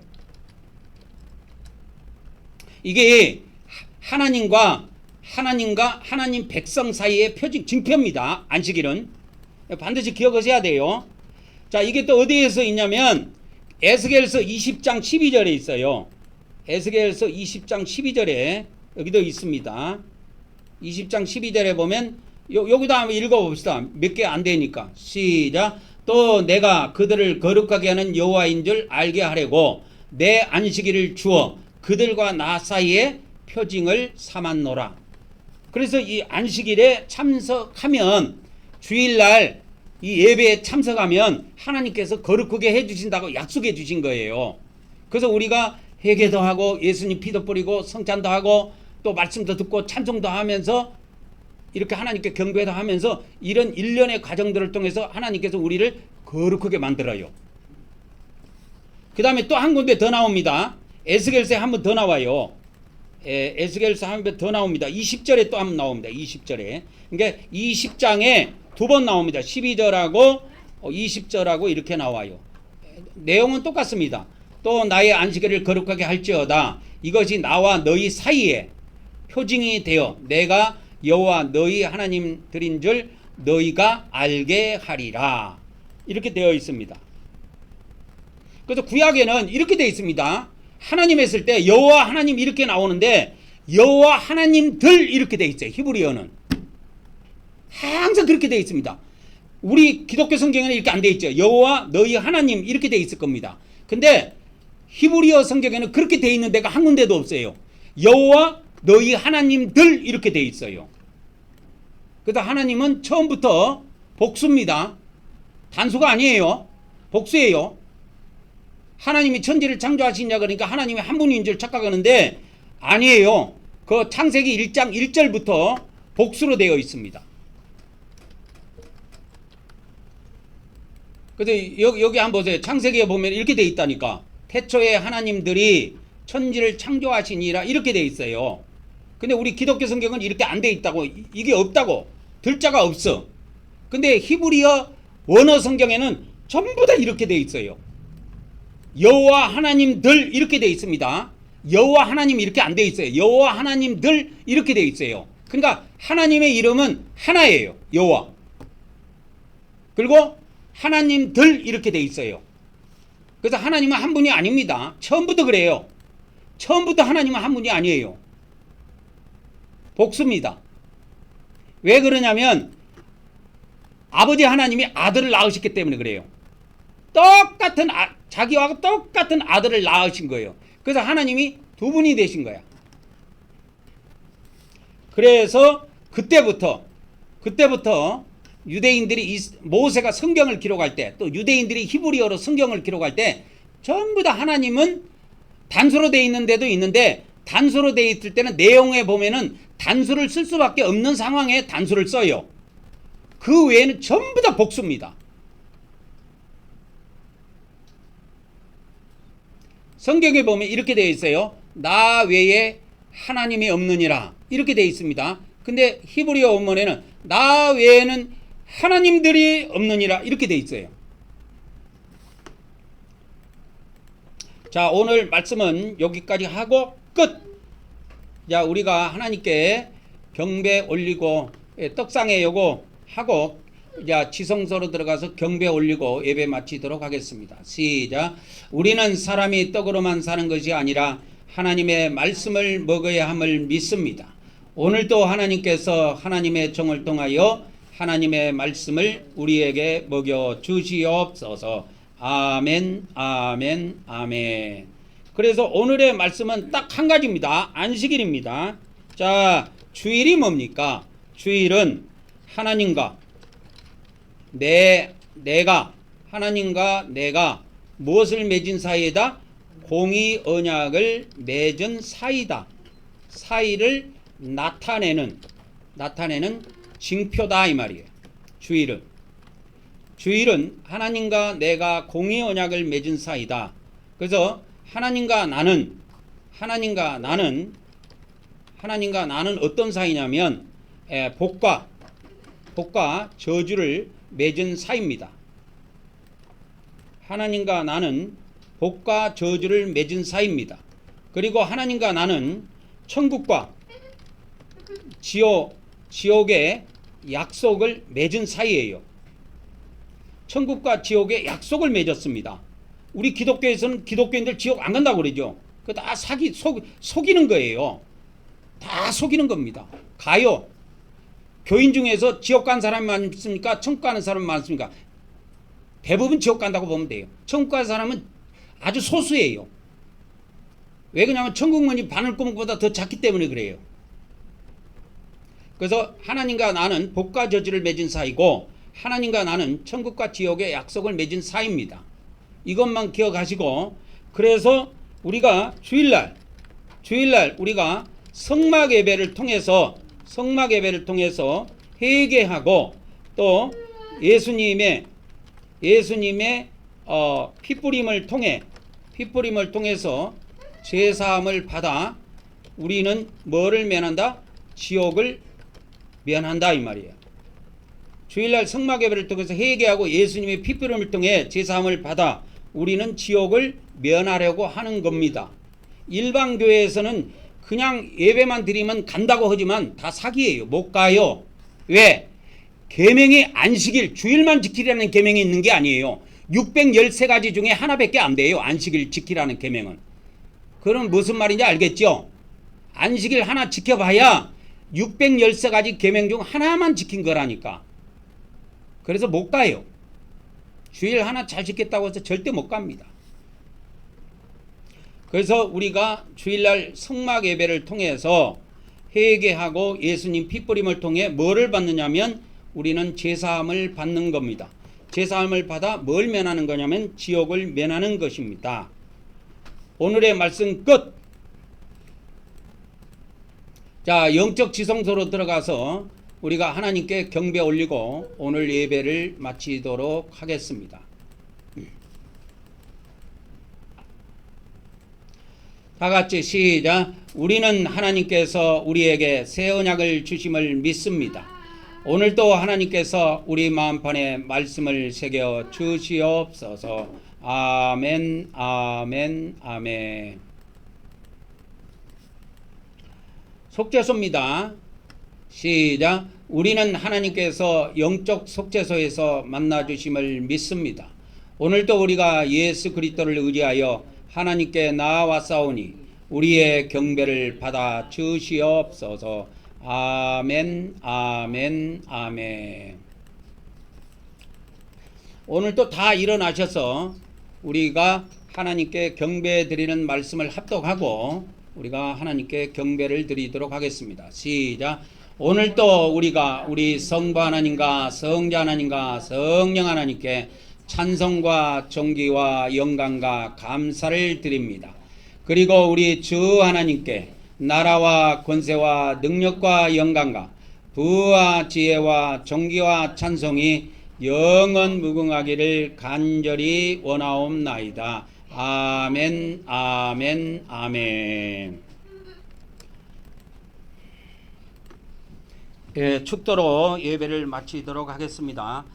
이게 하나님과 하나님 백성 사이의 표징, 징표입니다. 안식일은. 반드시 기억하셔야 돼요. 자, 이게 또 어디에서 있냐면 에스겔서 20장 12절에 있어요. 에스겔서 20장 12절에 여기도 있습니다. 20장 12절에 보면 여기도 한번 읽어봅시다. 몇 개 안 되니까. 시작. 또 내가 그들을 거룩하게 하는 여호와인 줄 알게 하려고 내 안식일을 주어 그들과 나 사이에 표징을 삼았노라. 그래서 이 안식일에 참석하면 주일날 이 예배에 참석하면 하나님께서 거룩하게 해주신다고 약속해 주신 거예요. 그래서 우리가 회개도 하고 예수님 피도 뿌리고 성찬도 하고 또 말씀도 듣고 찬송도 하면서 이렇게 하나님께 경배도 하면서 이런 일련의 과정들을 통해서 하나님께서 우리를 거룩하게 만들어요. 그 다음에 또 한 군데 더 나옵니다. 에스겔서에 한 번 더 나와요. 에스겔서 한 번 더 나옵니다. 20절에 또 한 번 나옵니다. 20절에. 그러니까 20장에 두 번 나옵니다. 12절하고 20절하고 이렇게 나와요. 내용은 똑같습니다. 또 나의 안식일을 거룩하게 할지어다. 이것이 나와 너희 사이에 표징이 되어 내가 여호와 너희 하나님들인 줄 너희가 알게 하리라. 이렇게 되어 있습니다. 그래서 구약에는 이렇게 되어 있습니다. 하나님 했을 때 여호와 하나님 이렇게 나오는데 여호와 하나님들 이렇게 되어 있어요. 히브리어는 항상 그렇게 되어 있습니다. 우리 기독교 성경에는 이렇게 안 되어 있죠. 여호와 너희 하나님 이렇게 되어 있을 겁니다. 근데 히브리어 성경에는 그렇게 되어 있는 데가 한 군데도 없어요. 여호와 너희 하나님들 이렇게 되어 있어요. 그래서 하나님은 처음부터 복수입니다. 단수가 아니에요. 복수예요. 하나님이 천지를 창조하시냐 그러니까 하나님이 한 분인 줄 착각하는데 아니에요. 그 창세기 1장 1절부터 복수로 되어 있습니다. 그래서 여기 한번 보세요. 창세기에 보면 이렇게 되어 있다니까. 태초에 하나님들이 천지를 창조하시니라 이렇게 되어 있어요. 근데 우리 기독교 성경은 이렇게 안 되어 있다고. 이게 없다고. 들자가 없어. 근데 히브리어 원어 성경에는 전부 다 이렇게 되어 있어요. 여호와 하나님들 이렇게 되어 있습니다. 여호와 하나님 이렇게 안 되어 있어요. 여호와 하나님들 이렇게 되어 있어요. 그러니까 하나님의 이름은 하나예요. 여호와. 그리고 하나님들 이렇게 되어 있어요. 그래서 하나님은 한 분이 아닙니다. 처음부터 그래요. 처음부터 하나님은 한 분이 아니에요. 복수입니다. 왜 그러냐면 아버지 하나님이 아들을 낳으셨기 때문에 그래요. 똑같은 자기와 똑같은 아들을 낳으신 거예요. 그래서 하나님이 두 분이 되신 거야. 그래서 그때부터 유대인들이 모세가 성경을 기록할 때 또 유대인들이 히브리어로 성경을 기록할 때 전부 다 하나님은 단수로 되어 있는 데도 있는데 단수로 되어 있을 때는 내용에 보면은 단수를 쓸 수밖에 없는 상황에 단수를 써요. 그 외에는 전부 다 복수입니다. 성경에 보면 이렇게 되어 있어요. 나 외에 하나님이 없느니라 이렇게 되어 있습니다. 근데 히브리어 원문에는 나 외에는 하나님들이 없느니라 이렇게 되어 있어요. 자, 오늘 말씀은 여기까지 하고 끝. 자, 우리가 하나님께 경배 올리고 떡상에 요거 하고 자, 지성소로 들어가서 경배 올리고 예배 마치도록 하겠습니다. 시작. 우리는 사람이 떡으로만 사는 것이 아니라 하나님의 말씀을 먹어야 함을 믿습니다. 오늘도 하나님께서 하나님의 종을 통하여 하나님의 말씀을 우리에게 먹여 주시옵소서. 아멘, 아멘, 아멘. 그래서 오늘의 말씀은 딱 한 가지입니다. 안식일입니다. 자, 주일이 뭡니까? 주일은 하나님과 하나님과 내가 무엇을 맺은 사이에다? 공의 언약을 맺은 사이다. 사이를 나타내는 징표다 이 말이에요. 주일은 하나님과 내가 공의 언약을 맺은 사이다. 그래서 하나님과 나는 어떤 사이냐면 복과 저주를 맺은 사이입니다. 하나님과 나는 복과 저주를 맺은 사이입니다. 그리고 하나님과 나는 천국과 지옥의 약속을 맺은 사이예요. 천국과 지옥의 약속을 맺었습니다. 우리 기독교에서는 기독교인들 지옥 안 간다고 그러죠. 그거 다 속이는 거예요. 다 속이는 겁니다. 가요. 교인 중에서 지옥 간 사람이 많습니까? 천국 가는 사람이 많습니까? 대부분 지옥 간다고 보면 돼요. 천국 가는 사람은 아주 소수예요. 왜 그러냐면 천국 문이 바늘구멍보다 더 작기 때문에 그래요. 그래서 하나님과 나는 복과 저주를 맺은 사이고 하나님과 나는 천국과 지옥의 약속을 맺은 사이입니다. 이것만 기억하시고 그래서 우리가 주일날 우리가 성막 예배를 통해서 회개하고 또 예수님의 피 뿌림을 통해서 죄 사함을 받아 우리는 뭐를 면한다? 지옥을 면한다 이 말이에요. 주일날 성막예배를 통해서 회개하고 예수님의 피부름을 통해 제사함을 받아 우리는 지옥을 면하려고 하는 겁니다. 일반 교회에서는 그냥 예배만 드리면 간다고 하지만 다 사기예요. 못 가요. 왜? 계명이 안식일 주일만 지키라는 계명이 있는 게 아니에요. 613가지 중에 하나밖에 안 돼요. 안식일 지키라는 계명은. 그럼 무슨 말인지 알겠죠? 안식일 하나 지켜봐야 613가지 계명 중 하나만 지킨 거라니까. 그래서 못 가요. 주일 하나 잘 지켰다고 해서 절대 못 갑니다. 그래서 우리가 주일날 성막 예배를 통해서 회개하고 예수님 피뿌림을 통해 뭐를 받느냐면 우리는 제사함을 받는 겁니다. 제사함을 받아 뭘 면하는 거냐면 지옥을 면하는 것입니다. 오늘의 말씀 끝. 자, 영적 지성소로 들어가서 우리가 하나님께 경배 올리고 오늘 예배를 마치도록 하겠습니다. 다 같이 시작. 우리는 하나님께서 우리에게 새 언약을 주심을 믿습니다. 오늘도 하나님께서 우리 마음판에 말씀을 새겨 주시옵소서. 아멘, 아멘, 아멘. 속죄소입니다. 시작. 우리는 하나님께서 영적 속죄소에서 만나주심을 믿습니다. 오늘도 우리가 예수 그리스도를 의지하여 하나님께 나아왔사오니 우리의 경배를 받아 주시옵소서. 아멘, 아멘, 아멘. 오늘도 다 일어나셔서 우리가 하나님께 경배 드리는 말씀을 합독하고 우리가 하나님께 경배를 드리도록 하겠습니다. 시작. 오늘도 우리가 우리 성부 하나님과 성자 하나님과 성령 하나님께 찬송과 존귀와 영광과 감사를 드립니다. 그리고 우리 주 하나님께 나라와 권세와 능력과 영광과 부와 지혜와 존귀와 찬송이 영원 무궁하기를 간절히 원하옵나이다. 아멘, 아멘, 아멘. 예, 축도로 예배를 마치도록 하겠습니다.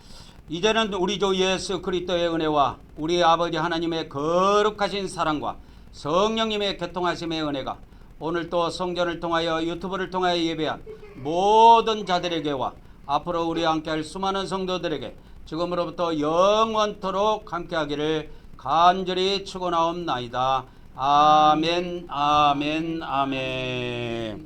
이제는 우리 주 예수 그리스도의 은혜와 우리 아버지 하나님의 거룩하신 사랑과 성령님의 교통하심의 은혜가 오늘도 성전을 통하여 유튜브를 통하여 예배한 모든 자들에게와 앞으로 우리와 함께할 수많은 성도들에게 지금으로부터 영원토록 함께하기를 간절히 축원하옵나이다. 아멘, 아멘, 아멘.